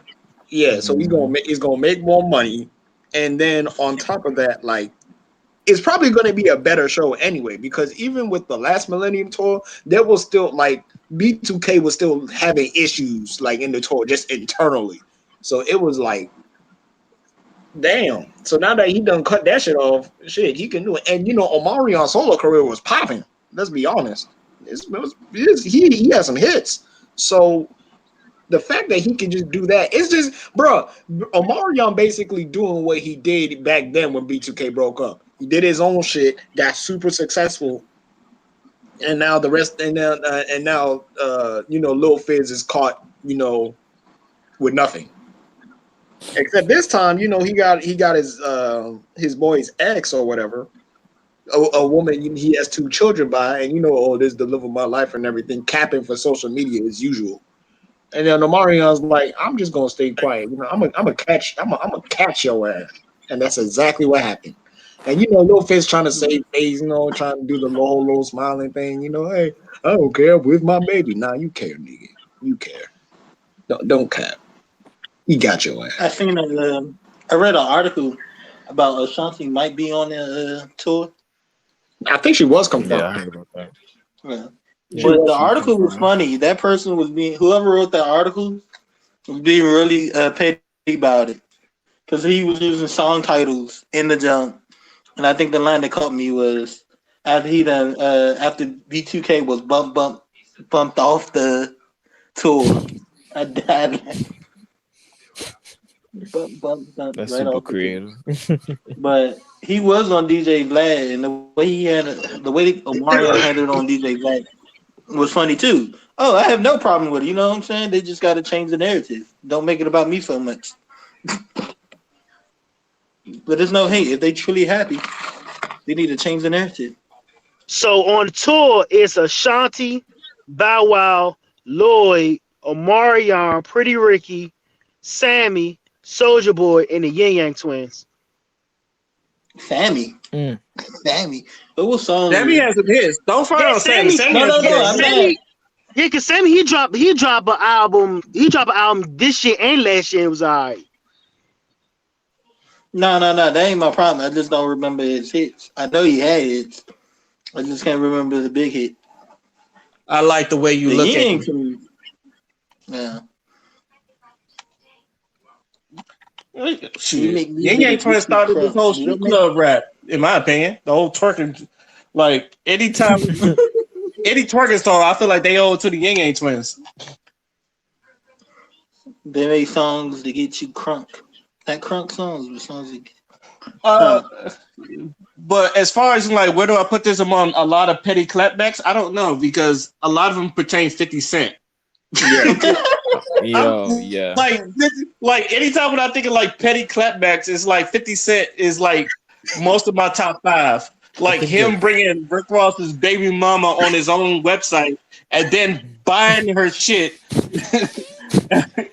yeah, so Mm-hmm. he's gonna make more money. And then on top of that, like, it's probably going to be a better show anyway, because even with the last Millennium Tour, there was still like B2K was still having issues like in the tour just internally. So it was like, damn. So now that he done cut that shit off, shit, he can do it. And Omarion's solo career was popping. Let's be honest. He had some hits. So the fact that he can just do that, it's just, bro. Omarion basically doing what he did back then when B2K broke up. He did his own shit, got super successful, and now the rest, and now, Lil Fizz is caught, with nothing. Except this time, he got his boy's ex or whatever, a woman he has 2 children by, and oh, this is the love of my life and everything, capping for social media as usual. And then Omarion's like, I'm just gonna stay quiet. I'm gonna catch your ass, and that's exactly what happened. And Lil Fizz trying to save face, trying to do the little smiling thing. Hey, I don't care with my baby. Nah, you care, nigga. You care. Don't cap. He got your I ass. seen I read an article about Ashanti might be on the tour. I think she was Yeah, I confirmed. heard about that. Yeah. She Yeah, But the was. she article was confirmed. funny. That person was whoever wrote that article was being really petty about it because he was using song titles in the jump. And I think the line that caught me was after B2K was bumped off the tour. I died. Bump That's right super off the tour. creative. But he was on DJ Vlad, and the way Omarion had it on DJ Vlad was funny too. Oh, I have no problem with it. You know what I'm saying? They just got to change the narrative. Don't make it about me so much. But there's no hate. If they truly happy, they need to change the narrative. So on tour, it's Ashanti, Bow Wow, Lloyd, Omarion, Pretty Ricky, Sammy, Soldier Boy, and the Yin Yang Twins. Sammy, Mm. Sammy. But what song? Sammy has some hits. Don't front Yeah, on Sammy. Sammy. Sammy No, has no, some no. Yeah, good I'm hits. not. Sammy. Yeah, cause Sammy he dropped an album. He dropped an album this year and last year. It was alright. No, no, no. That ain't my problem. I just don't remember his hits. I know he had hits. I just can't remember the big hit. I like the way you The look at Ying me. Twins. Yeah. We Shit. make Yin music to Yang get Twins you started this crunk. whole We don't street make. club rap, in my opinion. The whole twerking, like anytime any twerking song, I feel like they owe it to the Yin Yang Twins. They make songs to get you crunk. That crunk songs were songs that get Uh, crunk. but as far as like where do I put this among a lot of petty clapbacks? I don't know because a lot of them pertain 50 Cent. Yeah. Yo, yeah. Like anytime when I think of like petty clapbacks, it's like 50 Cent is like most of my top five. I Like think the him bringing Rick Ross's baby mama on his own website and then buying her shit,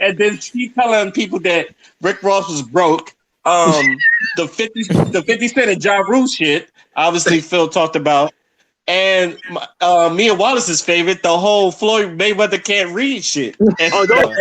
and then she telling people that Rick Ross was broke. The 50 Cent and Ja Rule shit. Obviously, Phil talked about. And Mia Wallace's favorite, the whole Floyd Mayweather can't read shit. And Oh, yeah.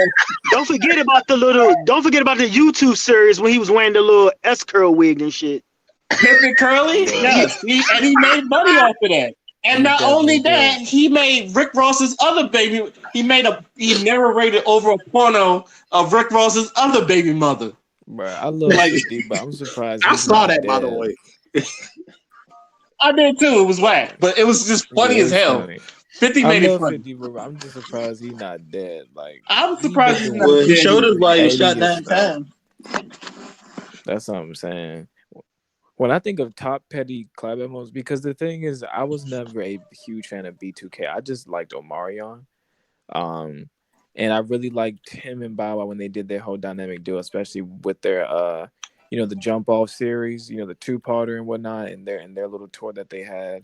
don't forget about the YouTube series when he was wearing the little S curl wig and shit. Pimpin' Curly, Bro. yes, he made money off of that. And He not only definitely that, did. he made Rick Ross's other baby. He narrated over a porno of Rick Ross's other baby mother. Bro, I love Like 50, but I'm surprised I he's saw not that, by the dead. way. I did too. It was whack, but it was just funny Yeah, as it's hell. funny. 50 I made it love funny. 50, but I'm just surprised he's not dead. Like I'm he surprised been he's doing not Well, he dead showed us either. why he was shot petty as 9 times. That's what I'm saying. When I think of top petty collab emos, because the thing is, I was never a huge fan of B2K. I just liked Omarion. Um, and I really liked him and Bow Wow when they did their whole dynamic duo, especially with their the jump off series, the 2-parter and whatnot, and their little tour that they had.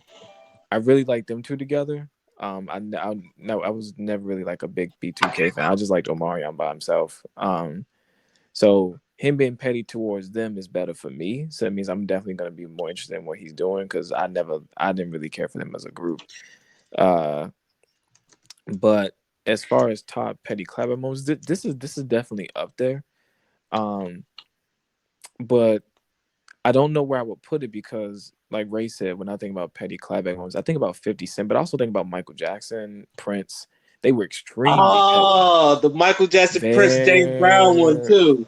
I really liked them two together. I was never really like a big B2K fan. I just liked Omarion by himself. So him being petty towards them is better for me. So it means I'm definitely gonna be more interested in what he's doing because I didn't really care for them as a group. Uh, but as far as top petty collab modes, this is definitely up there. Um, but I don't know where I would put it because, like Ray said, when I think about petty collab modes, I think about 50 Cent, but I also think about Michael Jackson, Prince. They were extremely petty. Oh, the Michael Jackson, Prince, James Brown one Very, too.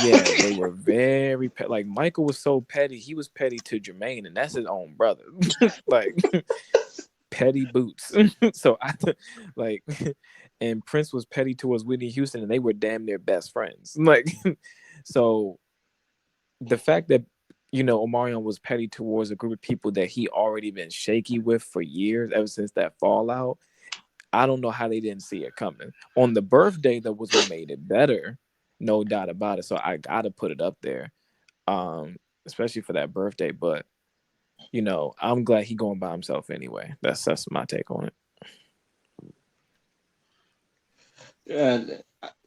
yeah, they were very petty. Like Michael was so petty, he was petty to Jermaine, and that's his own brother. Like petty boots. So like, and Prince was petty towards Whitney Houston, and they were damn near best friends. Like, so the fact that Omarion was petty towards a group of people that he already been shaky with for years, ever since that fallout. I don't know how they didn't see it coming. On the birthday, that was what made it better, no doubt about it. So I gotta put it up there, especially for that birthday. But I'm glad he going by himself anyway. That's my take on it.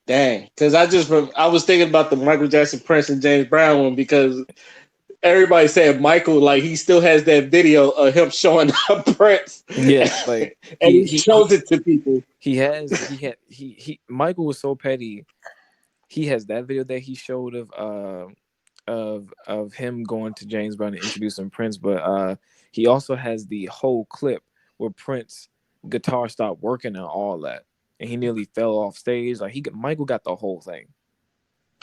Dang, because I was thinking about the Michael Jackson, Prince, and James Brown one because everybody said Michael, like, he still has that video of him showing up Prince. Yeah, like and he shows it to people. Michael was so petty. He has that video that he showed of him going to James Brown and introducing Prince, but he also has the whole clip where Prince guitar stopped working and all that, and he nearly fell off stage. Like Michael got the whole thing.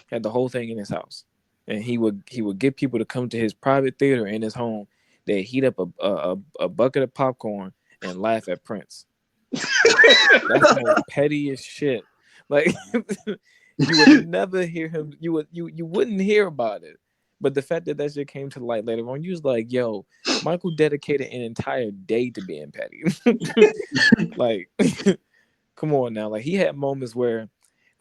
He had the whole thing in his house. And he would get people to come to his private theater in his home. They heat up a bucket of popcorn and laugh at Prince. That's the most pettiest shit. Like you would never hear him. You wouldn't hear about it. But the fact that shit came to light later on, you was like, "Yo, Michael dedicated an entire day to being petty." Like, come on now. Like he had moments where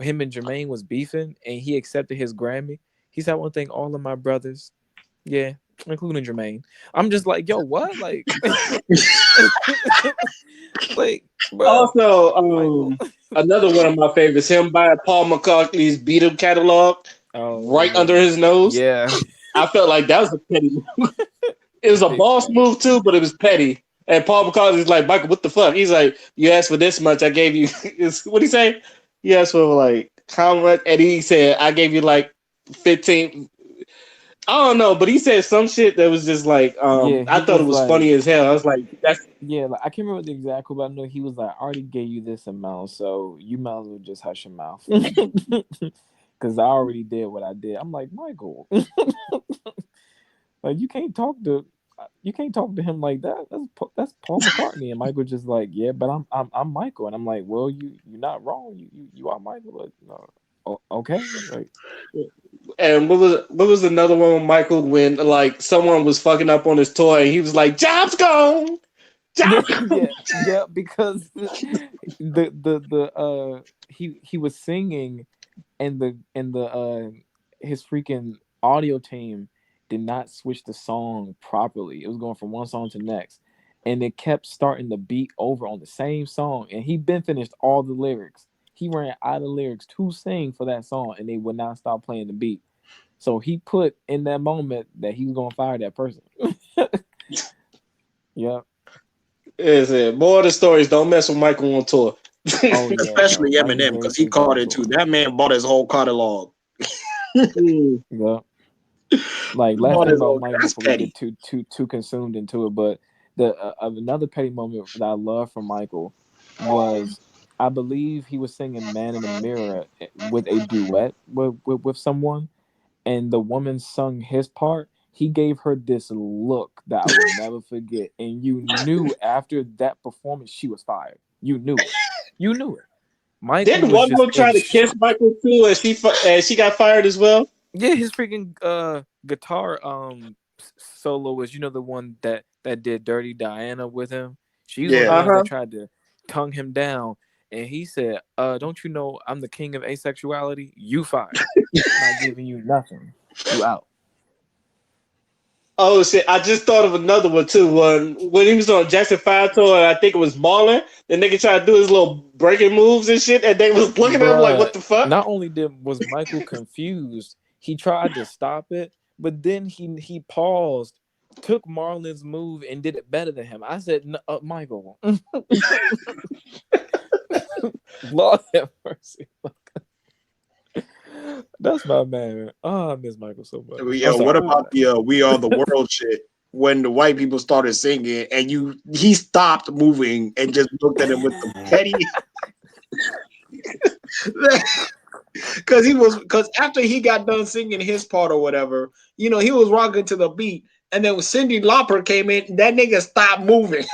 him and Jermaine was beefing, and he accepted his Grammy. He said, "I want to thank all of my brothers, yeah, including Jermaine." I'm just like, "Yo, what?" Like, like, bro. Also, another one of my favorites, him buying Paul McCartney's Beatle catalog under his nose. Yeah, I felt like that was a petty move. It was a boss move too, but it was petty. And Paul McCartney's like, "Michael, what the fuck?" He's like, "You asked for this much, I gave you." What'd he say? He asked for like how much, and he said, "I gave you like 15." I don't know, but he said some shit that was just like, I thought it was like, funny as hell. I was like, "That's." Yeah, like, I can't remember the exact quote, but I know he was like, "I already gave you this amount, so you might as well just hush your mouth." Because I already did what I did. I'm like, Michael, like you can't talk to him like that. That's Paul McCartney, and Michael just like, "Yeah, but I'm Michael," and I'm like, "Well, you're not wrong. You are Michael, but okay." Like, and what was another one with Michael when like someone was fucking up on his toy, and he was like, "Job's gone." Yeah, because he was singing, and the his freaking audio team did not switch the song properly. It was going from one song to the next, and it kept starting the beat over on the same song. And he been finished all the lyrics. He ran out of lyrics to sing for that song, and they would not stop playing the beat. So he put in that moment that he was gonna fire that person. Yeah. Is it more of the stories? Don't mess with Michael on tour. Especially Eminem, because he caught it too. That man bought his whole catalog. Yeah. Like last thing about Michael before we get too consumed into it, but another petty moment that I love from Michael was, I believe he was singing "Man in the Mirror" with a duet with someone, and the woman sung his part. He gave her this look that I will never forget, and you knew after that performance she was fired. You knew it. You knew it. Michael didn't one girl try to kiss Michael too, and she got fired as well? Yeah, his freaking guitar solo was, the one that did Dirty Diana with him. She's one of the ones that tried to tongue him down, and he said, "Don't you know I'm the king of asexuality? You fired. I'm not giving you nothing. You out." Oh shit! I just thought of another one too. When he was on Jackson 5 tour, and I think it was Marlon. The nigga tried to do his little breaking moves and shit, and they was looking at him like, "What the fuck?" Not only was Michael confused, he tried to stop it, but then he paused, took Marlon's move, and did it better than him. I said, no, Michael, Lord have mercy. That's my man. Oh, I miss Michael so much. Yeah, what about the "We Are the World" shit? When the white people started singing, and he stopped moving and just looked at him with the petty. Because after he got done singing his part or whatever, he was rocking to the beat, and then when Cyndi Lauper came in, that nigga stopped moving.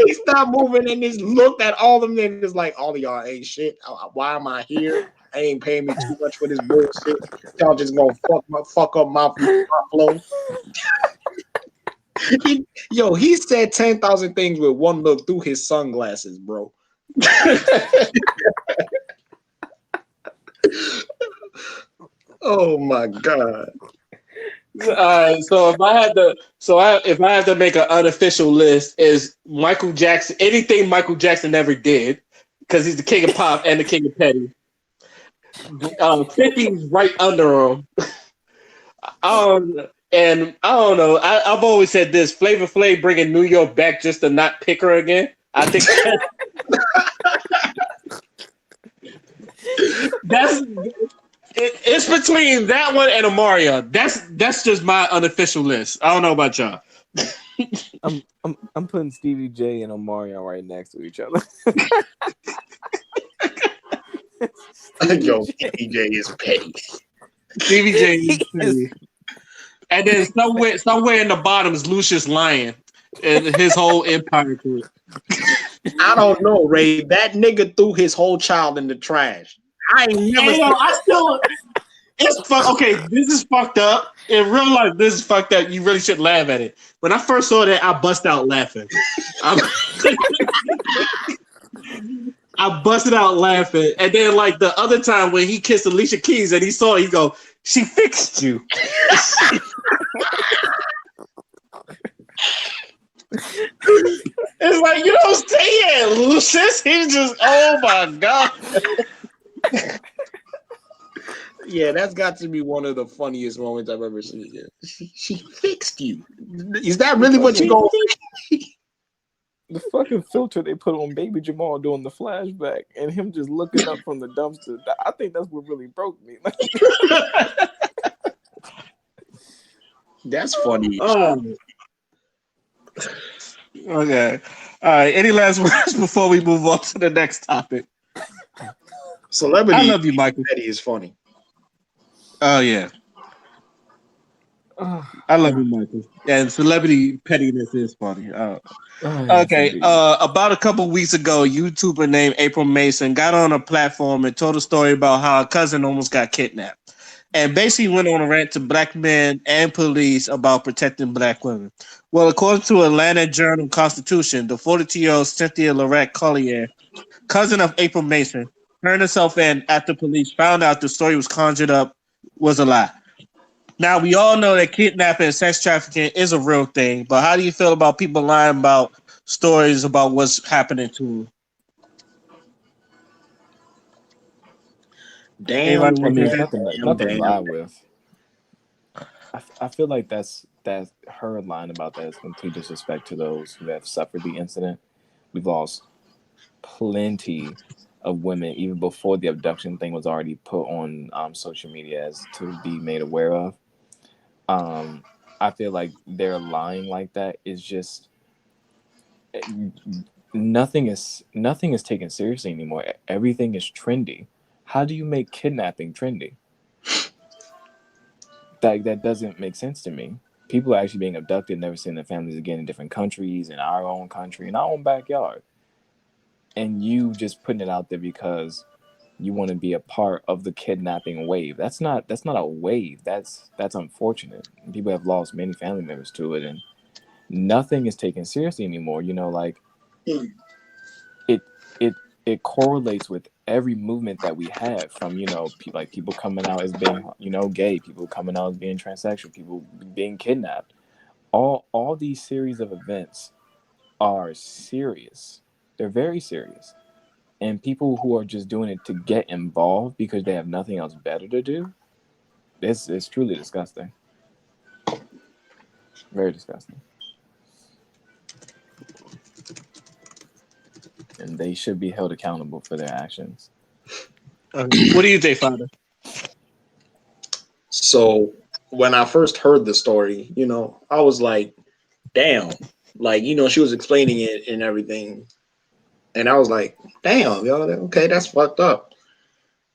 He stopped moving and just looked at all them niggas like, "All of y'all ain't shit. Why am I here?" I ain't paying me too much for this bullshit. Y'all just gonna fuck up my flow. He said 10,000 things with one look through his sunglasses, bro. Oh my god. So if I had to make an unofficial list, is Michael Jackson anything Michael Jackson ever did, because he's the king of pop and the king of petty. 50's right under him. And I don't know. I've always said this: Flavor Flav bringing New York back just to not pick her again. I think that's it's between that one and Amaria. That's just my unofficial list. I don't know about y'all. I'm putting Stevie J and Omarion right next to each other. Yo, DJ is petty. Stevie J is petty. And then somewhere in the bottom is Lucius Lyon and his whole empire to it. I don't know, Ray. That nigga threw his whole child in the trash. I ain't never. Hey, yo, I still. It's okay. This is fucked up. In real life, this is fucked up. You really should laugh at it. When I first saw that, I bust out laughing. I busted out laughing, and then like the other time when he kissed Alicia Keys and he saw it, he go, "She fixed you." It's like, you don't say it, Lucius. He's just, oh my god. Yeah, that's got to be one of the funniest moments I've ever seen. She fixed you. Is that really what you going? The fucking filter they put on Baby Jamal during the flashback, and him just looking up from the dumpster. I think that's what really broke me. That's funny. Okay. All right. Any last words before we move on to the next topic? Celebrity. I love you, Michael. Petty is funny. Oh yeah. I love you, Michael. And celebrity pettiness is funny. Okay. Yes, About a couple weeks ago, a YouTuber named April Mason got on a platform and told a story about how a cousin almost got kidnapped, and basically went on a rant to black men and police about protecting black women. Well, according to Atlanta Journal-Constitution, the 42-year-old Cynthia Lorette Collier, cousin of April Mason, turned herself in after police found out the story was conjured up was a lie. Now, we all know that kidnapping and sex trafficking is a real thing, but how do you feel about people lying about stories about what's happening to them? Damn. Anybody I want mean, to it's take nothing to lie with. I feel like that's her line about that is complete disrespect to those who have suffered the incident. We've lost plenty of women even before the abduction thing was already put on social media as to be made aware of. I feel like their lying like that is just nothing is taken seriously anymore. Everything is trendy. How do you make kidnapping trendy? That doesn't make sense to me. People are actually being abducted, never seeing their families again in different countries, in our own country, in our own backyard. And you just putting it out there because you want to be a part of the kidnapping wave. That's not a wave. That's unfortunate. People have lost many family members to it, and nothing is taken seriously anymore. You know, like it correlates with every movement that we have from, you know, like people coming out as being, you know, gay, people coming out as being transsexual, people being kidnapped. All these series of events are serious. They're very serious. And people who are just doing it to get involved because they have nothing else better to do, it's truly disgusting. Very disgusting. And they should be held accountable for their actions. What do you think, Father? So when I first heard the story, you know, I was like, damn. Like, you know, she was explaining it and everything. And I was like, damn, yo, okay, that's fucked up.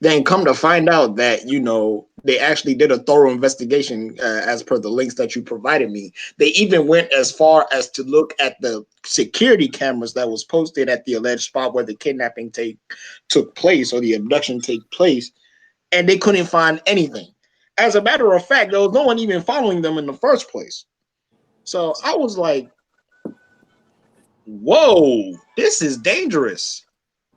Then come to find out that, you know, they actually did a thorough investigation as per the links that you provided me. They even went as far as to look at the security cameras that was posted at the alleged spot where the kidnapping took place or the abduction take place. and they couldn't find anything. As a matter of fact, there was no one even following them in the first place. So I was like, whoa, this is dangerous.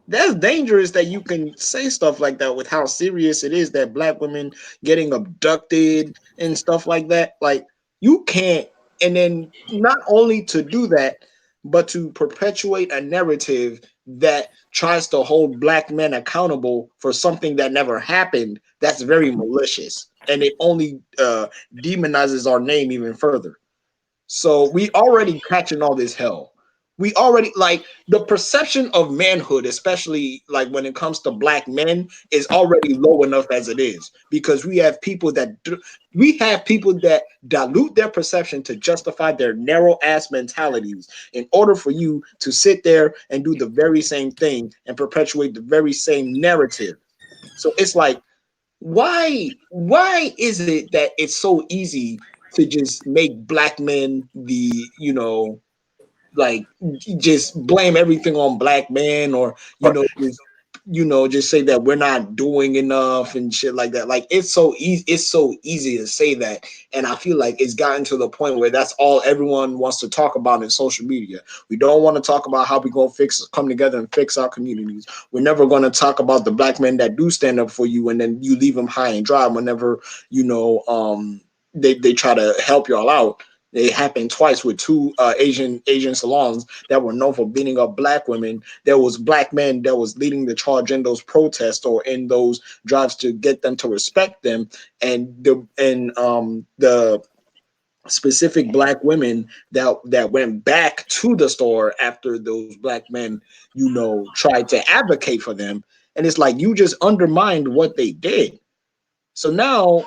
That's dangerous that you can say stuff like that with how serious it is that black women getting abducted and stuff like that. Like, you can't, and then not only to do that, but to perpetuate a narrative that tries to hold black men accountable for something that never happened. That's very malicious, and it only demonizes our name even further. So we already catching all this hell. We already, like, the perception of manhood, especially like when it comes to black men, is already low enough as it is, because we have people that dilute their perception to justify their narrow ass mentalities in order for you to sit there and do the very same thing and perpetuate the very same narrative. So it's like, why is it that it's so easy to just make black men the, like, just blame everything on black men, or just say that we're not doing enough and shit like that. Like, it's so easy to say that, and I feel like it's gotten to the point where that's all everyone wants to talk about in social media. We don't want to talk about how we gonna come together and fix our communities. We're never going to talk about the black men that do stand up for you, and then you leave them high and dry whenever they try to help y'all out. It happened twice with two Asian salons that were known for beating up black women. There was black men that was leading the charge in those protests or in those drives to get them to respect them, and the specific black women that went back to the store after those black men, tried to advocate for them. And it's like, you just undermined what they did. So now,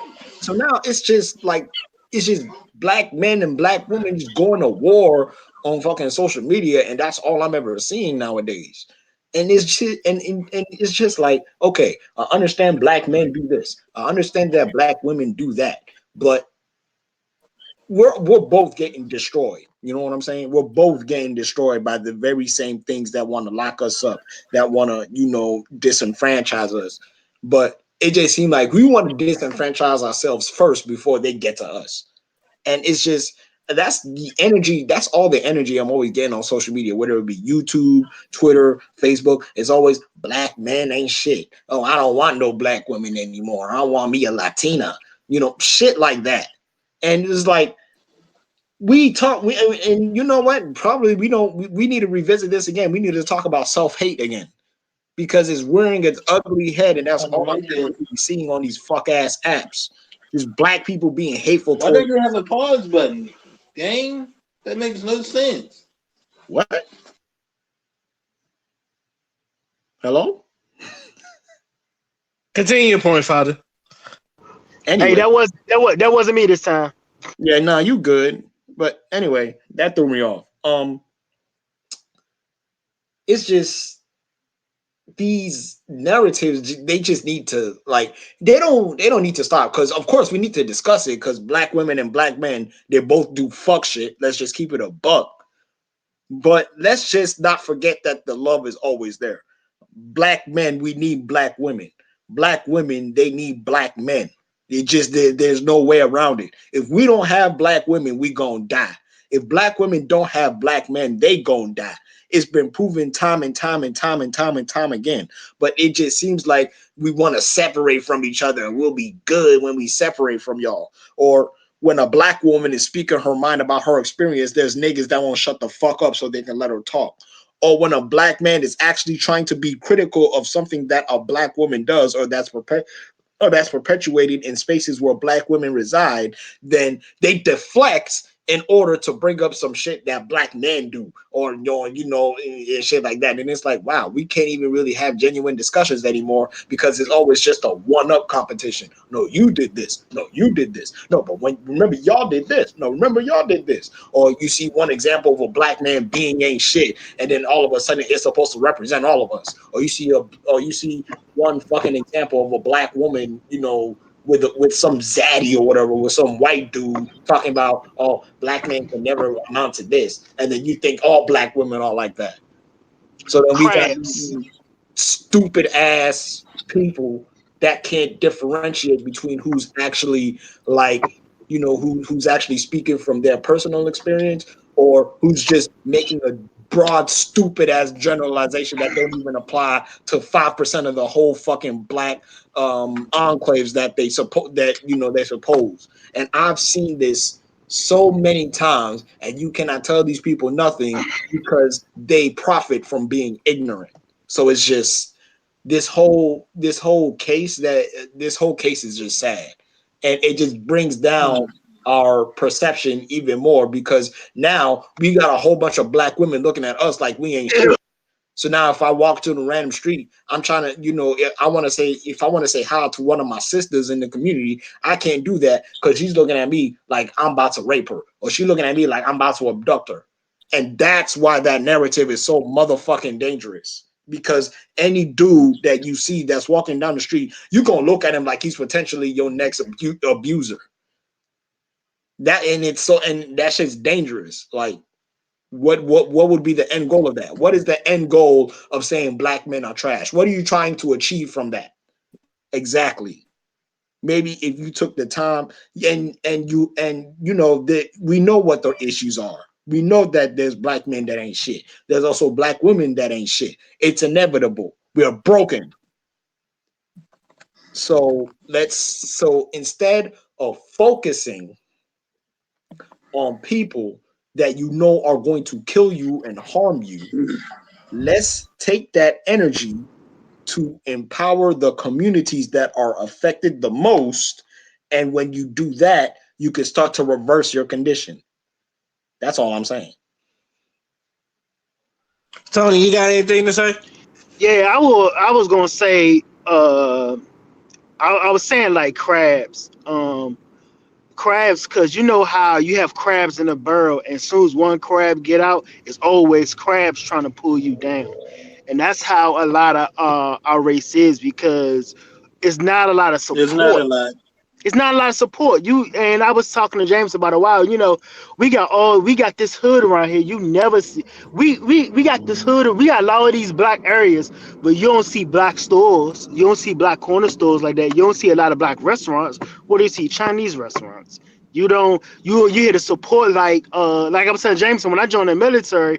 it's just like, it's just black men and black women just going to war on fucking social media, and that's all I'm ever seeing nowadays. And it's just, and it's just like, okay, I understand black men do this. I understand that black women do that, but we're both getting destroyed. You know what I'm saying? We're both getting destroyed by the very same things that want to lock us up, that want to, disenfranchise us. But it just seemed like we want to disenfranchise ourselves first before they get to us. And it's just, that's the energy. That's all the energy I'm always getting on social media, whether it be YouTube, Twitter, Facebook. It's always black men ain't shit. Oh, I don't want no black women anymore. I want me a Latina, shit like that. And it's like, and you know what? Probably we don't. We need to revisit this again. We need to talk about self-hate again, because it's rearing its ugly head, and that's all I'm seeing on these fuck ass apps. Just black people being hateful Why towards. don't you have a pause button? Gang, that makes no sense. What? Hello? Continue your point, Father. Hey, Anyway, that wasn't me this time. yeah, nah, you good. But anyway, that threw me off. It's just these narratives, they just need to, like, they don't need to stop, because of course we need to discuss it, because black women and black men, they both do fuck shit. Let's just keep it a buck. But let's just not forget that the love is always there. Black men, we need black women. Black women, they need black men. There's no way around it. If we don't have black women, we gonna die. If black women don't have black men, they gonna die. It's been proven time and time and time and time and time again. But it just seems like we want to separate from each other, and we'll be good when we separate from y'all. Or when a black woman is speaking her mind about her experience, there's niggas that won't shut the fuck up so they can let her talk. Or when a black man is actually trying to be critical of something that a black woman does, or that's perpetuated in spaces where black women reside, then they deflect in order to bring up some shit that black men do, or and shit like that. And it's like, wow, we can't even really have genuine discussions anymore, because it's always just a one-up competition. No, you did this. No, you did this. No, but when remember y'all did this. No, remember y'all did this. Or you see one example of a black man being ain't shit, and then all of a sudden it's supposed to represent all of us. Or you see one fucking example of a black woman, with some zaddy or whatever, with some white dude talking about, oh, black men can never amount to this, and then you think all black women are like that. So then we got Crabs. stupid ass people that can't differentiate between who's actually like, who's actually speaking from their personal experience or who's just making a broad, stupid ass generalization that don't even apply to 5% of the whole fucking black enclaves that they suppose. And I've seen this so many times, and you cannot tell these people nothing because they profit from being ignorant. So it's just this whole case is just sad, and it just brings down our perception even more because now we got a whole bunch of black women looking at us like we ain't shit. So now if I walk to the random street, I'm trying to, if I want to say hi to one of my sisters in the community, I can't do that because she's looking at me like I'm about to rape her, or she's looking at me like I'm about to abduct her. And that's why that narrative is so motherfucking dangerous. Because any dude that you see that's walking down the street, you're gonna look at him like he's potentially your next abuser. And that shit's dangerous. Like, what would be the end goal of that? What is the end goal of saying black men are trash? What are you trying to achieve from that? Exactly. Maybe if you took the time that we know what their issues are. We know that there's black men that ain't shit. There's also black women that ain't shit. It's inevitable. We're broken. So instead of focusing on people that you know are going to kill you and harm you, let's take that energy to empower the communities that are affected the most. And when you do that, you can start to reverse your condition. That's all I'm saying. Tony, you got anything to say? Yeah, I was gonna say, I was saying like crabs. Crabs, because you know how you have crabs in a barrel, and as soon as one crab get out, it's always crabs trying to pull you down. And that's how a lot of our race is, because it's not a lot of There's not support. a lot. It's not a lot of support. You and I was talking to James about a while. We got this hood around here. You never see. We got this hood. We got a lot of these black areas, but you don't see black stores. You don't see black corner stores like that. You don't see a lot of black restaurants. What do you see? Chinese restaurants. You don't. You hear the support like I was saying, Jameson. When I joined the military,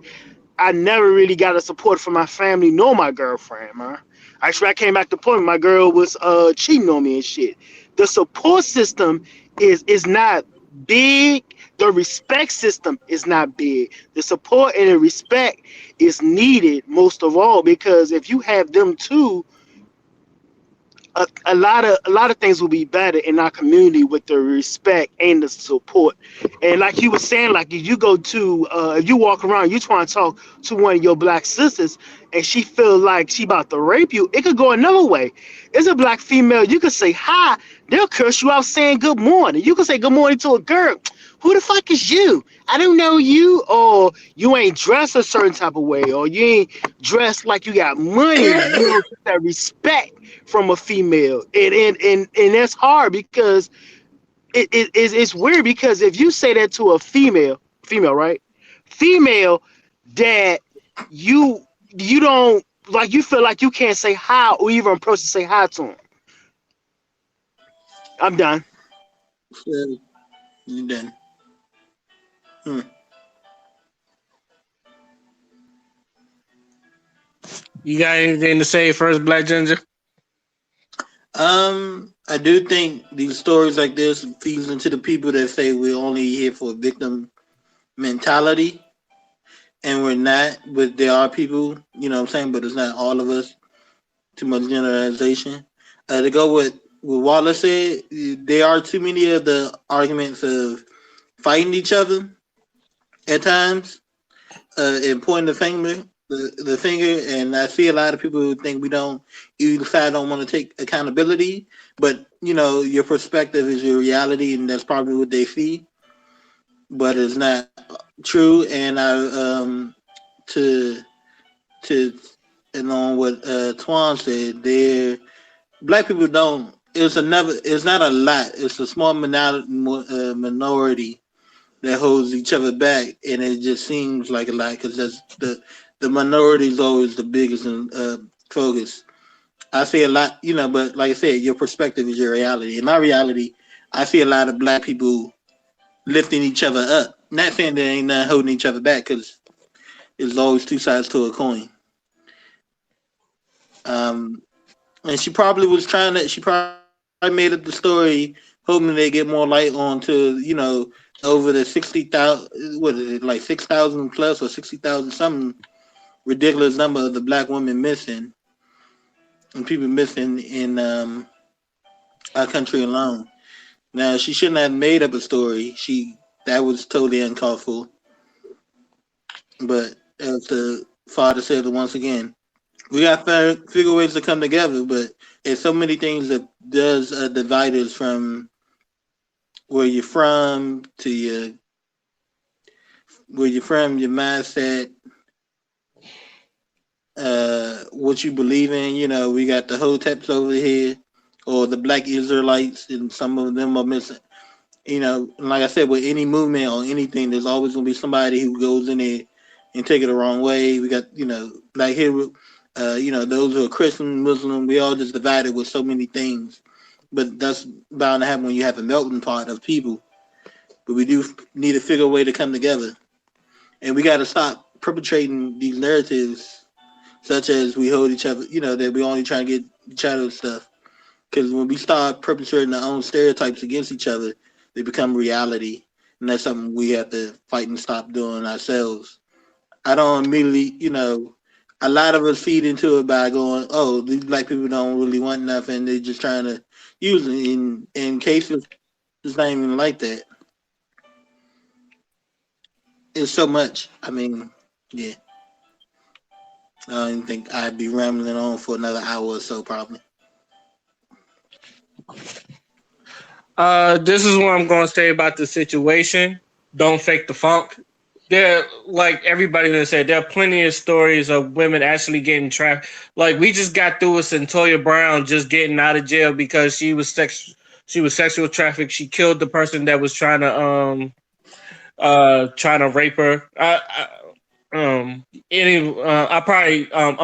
I never really got a support from my family nor my girlfriend, man. Actually, I came back to point. My girl was cheating on me and shit. The support system is not big. The respect system is not big. The support and the respect is needed most of all, because if you have them too, a lot of things will be better in our community with the respect and the support. And like you were saying, like if you walk around, you try and talk to one of your black sisters, and she feel like she about to rape you, it could go another way. It's a black female, you could say hi, they'll curse you out saying good morning. You could say good morning to a girl. Who the fuck is you? I don't know you. Or you ain't dressed a certain type of way, or you ain't dressed like you got money. You don't get that respect from a female. And that's hard, because it's weird, because if you say that to a female, right? Female that you don't like, you feel like you can't say hi or even approach to say hi to them. I'm done. So, you done. Hmm. You got anything to say first, Black Ginger? I do think these stories like this feeds into the people that say we're only here for victim mentality, and we're not. But there are people, you know what I'm saying, but it's not all of us. Too much generalization. To go with what Wallace said, there are too many of the arguments of fighting each other at times, and pointing the finger. And I see a lot of people who think we don't, either side don't want to take accountability, but you know, your perspective is your reality, and that's probably what they see, but it's not true. And to to along what Twan said, there black people don't. It's not a lot. It's a small minority that holds each other back, and it just seems like a lot because that's the minority is always the biggest focus. I see a lot, but like I said, your perspective is your reality. In my reality, I see a lot of black people lifting each other up. Not saying there ain't none holding each other back, because there's always two sides to a coin. Um, and she probably made up the story hoping they get more light on over the 60,000, what is it, like 6,000 plus or 60,000, something ridiculous number of the black women missing and people missing in our country alone. Now, she shouldn't have made up a story. That was totally uncalled for. But as the father said once again, we got to figure ways to come together. But there's so many things that does divide us from where you're from to your mindset, what you believe in. We got the Hoteps over here, or the Black Israelites, and some of them are missing. Like I said, with any movement or anything, there's always gonna be somebody who goes in there and take it the wrong way. We got, like here, those who are Christian, Muslim, we all just divided with so many things. But that's bound to happen when you have a melting pot of people. But we do need to figure a way to come together, and we got to stop perpetrating these narratives, such as we hold each other, that we only trying to get each other stuff. Because when we start perpetrating our own stereotypes against each other, they become reality. And that's something we have to fight and stop doing ourselves. I don't immediately, a lot of us feed into it by going, oh, these black people don't really want nothing. They're just trying to use it. In cases, it's not even like that. It's so much. I mean, yeah. I don't even think I'd be rambling on for another hour or so, probably. This is what I'm going to say about the situation. Don't fake the funk. There, like everybody that said, there are plenty of stories of women actually getting trapped. Like we just got through with Centoya Brown just getting out of jail because she was sexual trafficked. She killed the person that was trying to rape her. I'm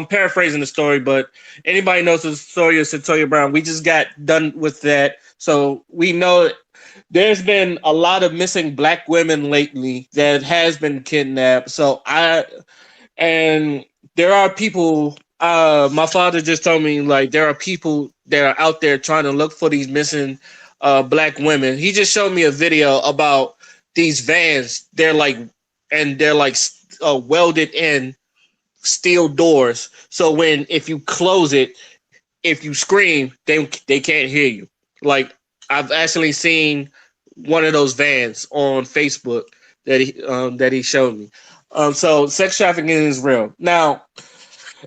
paraphrasing the story, but anybody knows the story of Centoya Brown. We just got done with that, so we know there's been a lot of missing black women lately that has been kidnapped. And there are people. My father just told me like there are people that are out there trying to look for these missing black women. He just showed me a video about these vans. They're like welded in steel doors. So if you close it, if you scream, they can't hear you. Like I've actually seen one of those vans on Facebook that he showed me. So sex trafficking is real. Now,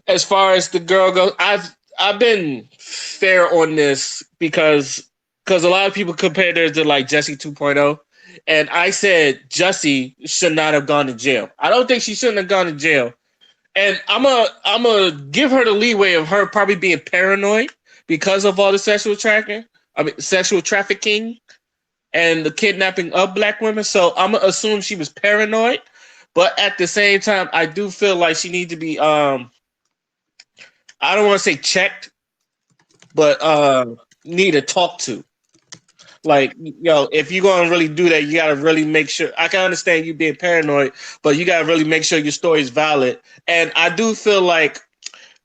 as far as the girl goes, I've been fair on this because a lot of people compare her to like Jesse 2.0. And I said Jesse should not have gone to jail. I don't think she shouldn't have gone to jail. And I'm a give her the leeway of her probably being paranoid because of all the sexual trafficking and the kidnapping of black women. So I'm gonna assume she was paranoid, but at the same time, I do feel like she needs to be I don't want to say checked, but need to talk to. Like, if you're gonna really do that, you gotta really make sure. I can understand you being paranoid, but you gotta really make sure your story is valid. And I do feel like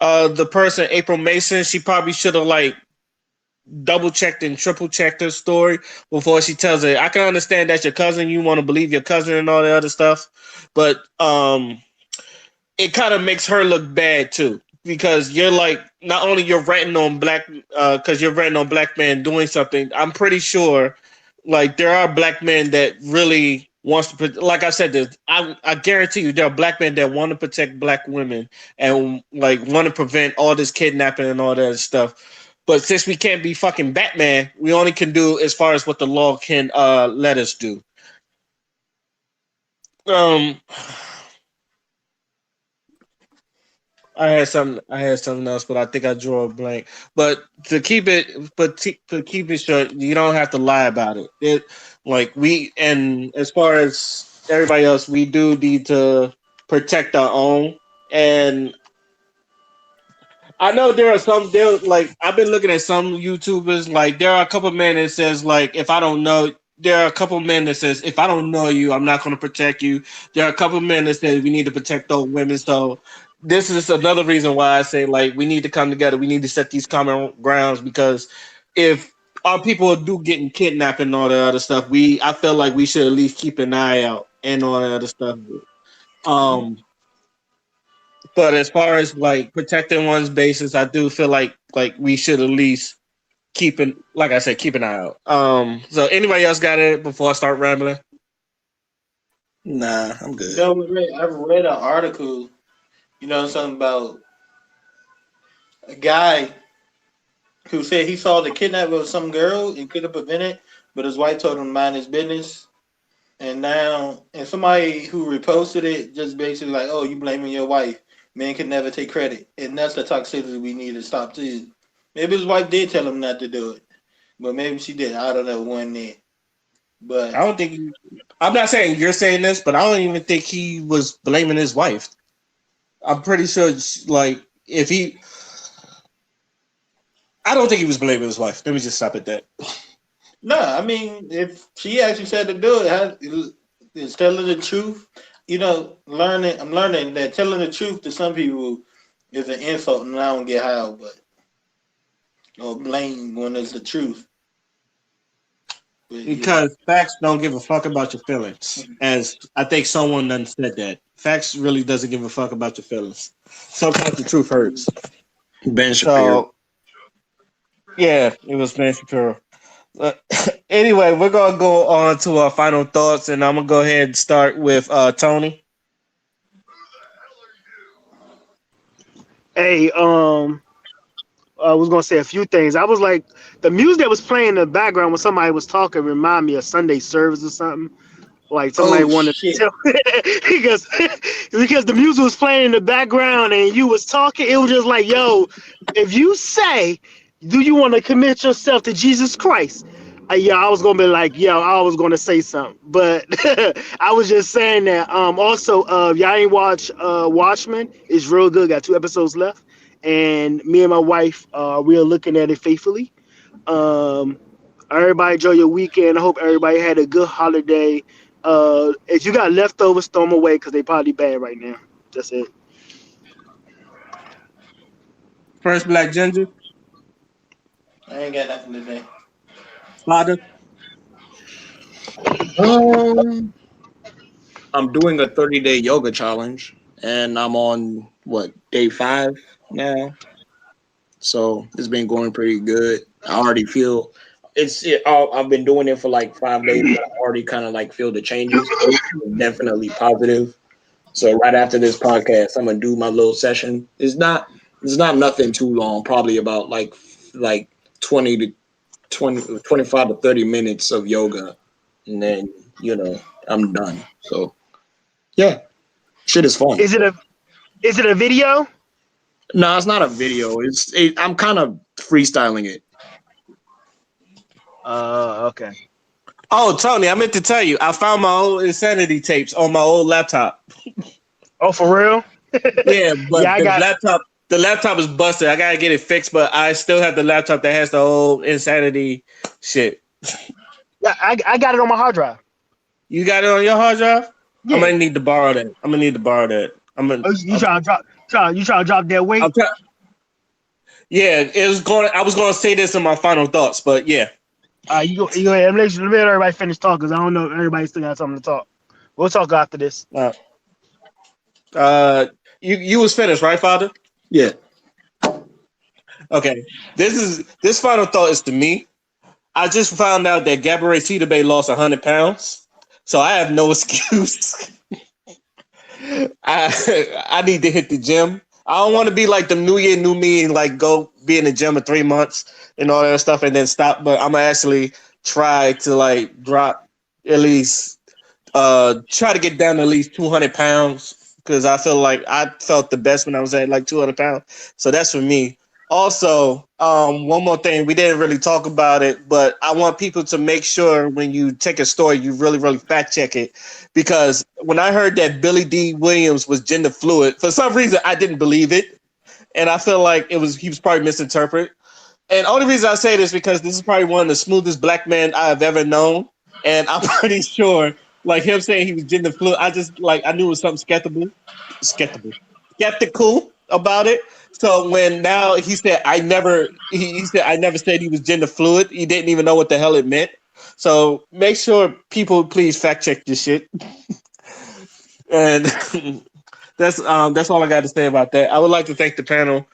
the person, April Mason, she probably should have like double checked and triple checked her story before she tells it. I can understand that's your cousin, you want to believe your cousin and all the other stuff, but it kind of makes her look bad too because you're like not only you're ranting on black because you're ranting on black men doing something. I'm pretty sure like there are black men that really wants to like I said this, I guarantee you there are black men that want to protect black women and like want to prevent all this kidnapping and all that stuff. But since we can't be fucking Batman, we only can do as far as what the law can let us do. um I had something else, but I think I drew a blank. But to keep it short, you don't have to lie about it. And as far as everybody else, we do need to protect our own. And I know there are some there like I've been looking at some YouTubers like there are a couple men that says like if I don't know there are a couple men that says if I don't know you I'm not going to protect you. There are a couple men that say we need to protect those women. So this is another reason why I say like we need to come together. We need to set these common grounds because if our people do getting kidnapped and all that other stuff, I feel like we should at least keep an eye out and all that other stuff. Um, but as far as like protecting one's bases, I do feel like we should at least like I said, keep an eye out. So anybody else got it before I start rambling? Nah, I'm You good. know, I read an article. You know, something about a guy who said he saw the kidnapping of some girl and could have prevented, but his wife told him to mind his business. And somebody who reposted it just basically like, oh, you blaming your wife. Men can never take credit. And that's the toxicity we need to stop too. Maybe his wife did tell him not to do it. But maybe she did. I don't know one day. I But don't think I'm not saying you're saying this, but I don't even think he was blaming his wife. I'm pretty sure like if he I don't think he was blaming his wife. Let me just stop at that. no, I mean, if she actually said to do it's telling the truth. You know, I'm learning that telling the truth to some people is an insult, and I don't get how, but or blame when it's the truth. But yeah, Because facts don't give a fuck about your feelings. As I think someone done said that. Facts really doesn't give a fuck about your feelings. Sometimes the truth hurts. Ben Shapiro. So yeah, it was Ben Shapiro. Uh, anyway, we're gonna go on to our final thoughts, and I'm gonna go ahead and start with Tony. Hey, I was gonna say a few things. I was like, the music that was playing in the background when somebody was talking remind me of Sunday service or something. Like somebody oh wanted to shit. tell because because the music was playing in the background and you was talking. It was just like, yo, if you say, do you want to commit yourself to Jesus Christ? Yeah, I was gonna be like, yo, I was gonna say something, but I was just saying that. Also, y'all ain't watch Watchmen. It's real good. Got 2 episodes left, and me and my wife, we are looking at it faithfully. Um, Everybody enjoy your weekend. I hope everybody had a good holiday. If you got leftovers, throw them away because they probably bad right now. That's it. First Black Ginger, I ain't got nothing today. father. Um, I'm doing a 30-day yoga challenge, and I'm on what day 5 now. So it's been going pretty good. I already feel I've been doing it for like 5 days, but I already kind of like feel the changes. Definitely positive. So right after this podcast, I'm gonna do my little session. It's not nothing too long. Probably about like 20 to 25 to 30 minutes of yoga, and then I'm done. So yeah, shit is fun. Is it a video? No, it's not a video. I'm kind of freestyling it. Okay. Oh, Tony, I meant to tell you, I found my old Insanity tapes on my old laptop. Oh, for real? Yeah, Yeah, but the laptop is busted. I gotta get it fixed, but I still have the laptop that has the old Insanity shit. I got it on my hard drive. You got it on your hard drive? I'm Yeah. gonna need to borrow that. I'm gonna need to borrow that. I'm gonna. Oh, you trying to drop? You trying to drop that I'm weight? try- yeah, it was going. I was gonna say this in my final thoughts, but yeah. You go ahead. Let everybody finish talking because I don't know if everybody still got something to talk. We'll talk after this. Uh, uh, you was finished, right, Father? Yeah. Okay. This final thought is to me. I just found out that Gabrielle Bay lost 100 pounds, so I have no excuse. I need to hit the gym. I don't want to be like the New Year, new me, and like go be in the gym for 3 months and all that stuff, and then stop. But I'm gonna actually try to like drop at least try to get down to at least 200 pounds because I feel like I felt the best when I was at like 200 pounds. So that's for me. Also, one more thing, we didn't really talk about it, but I want people to make sure when you take a story, you really, really fact check it. Because when I heard that Billy D. Williams was gender fluid, for some reason I didn't believe it. and I feel like he was probably misinterpreted. And only reason I say this because this is probably one of the smoothest black men I have ever known, and I'm pretty sure, like him saying he was gender fluid, I knew it was something skeptical about it. So when now he said he said I never said he was gender fluid. He didn't even know what the hell it meant. So make sure people please fact check this shit. And that's all I got to say about that. I would like to thank the panel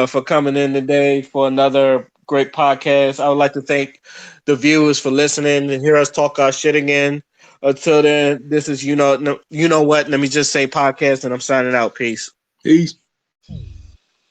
for coming in today for another great podcast. I would like to thank the viewers for listening and hear us talk our shit again. Until then, this is you know what. Let me just say podcast, and I'm signing out. Peace. Peace.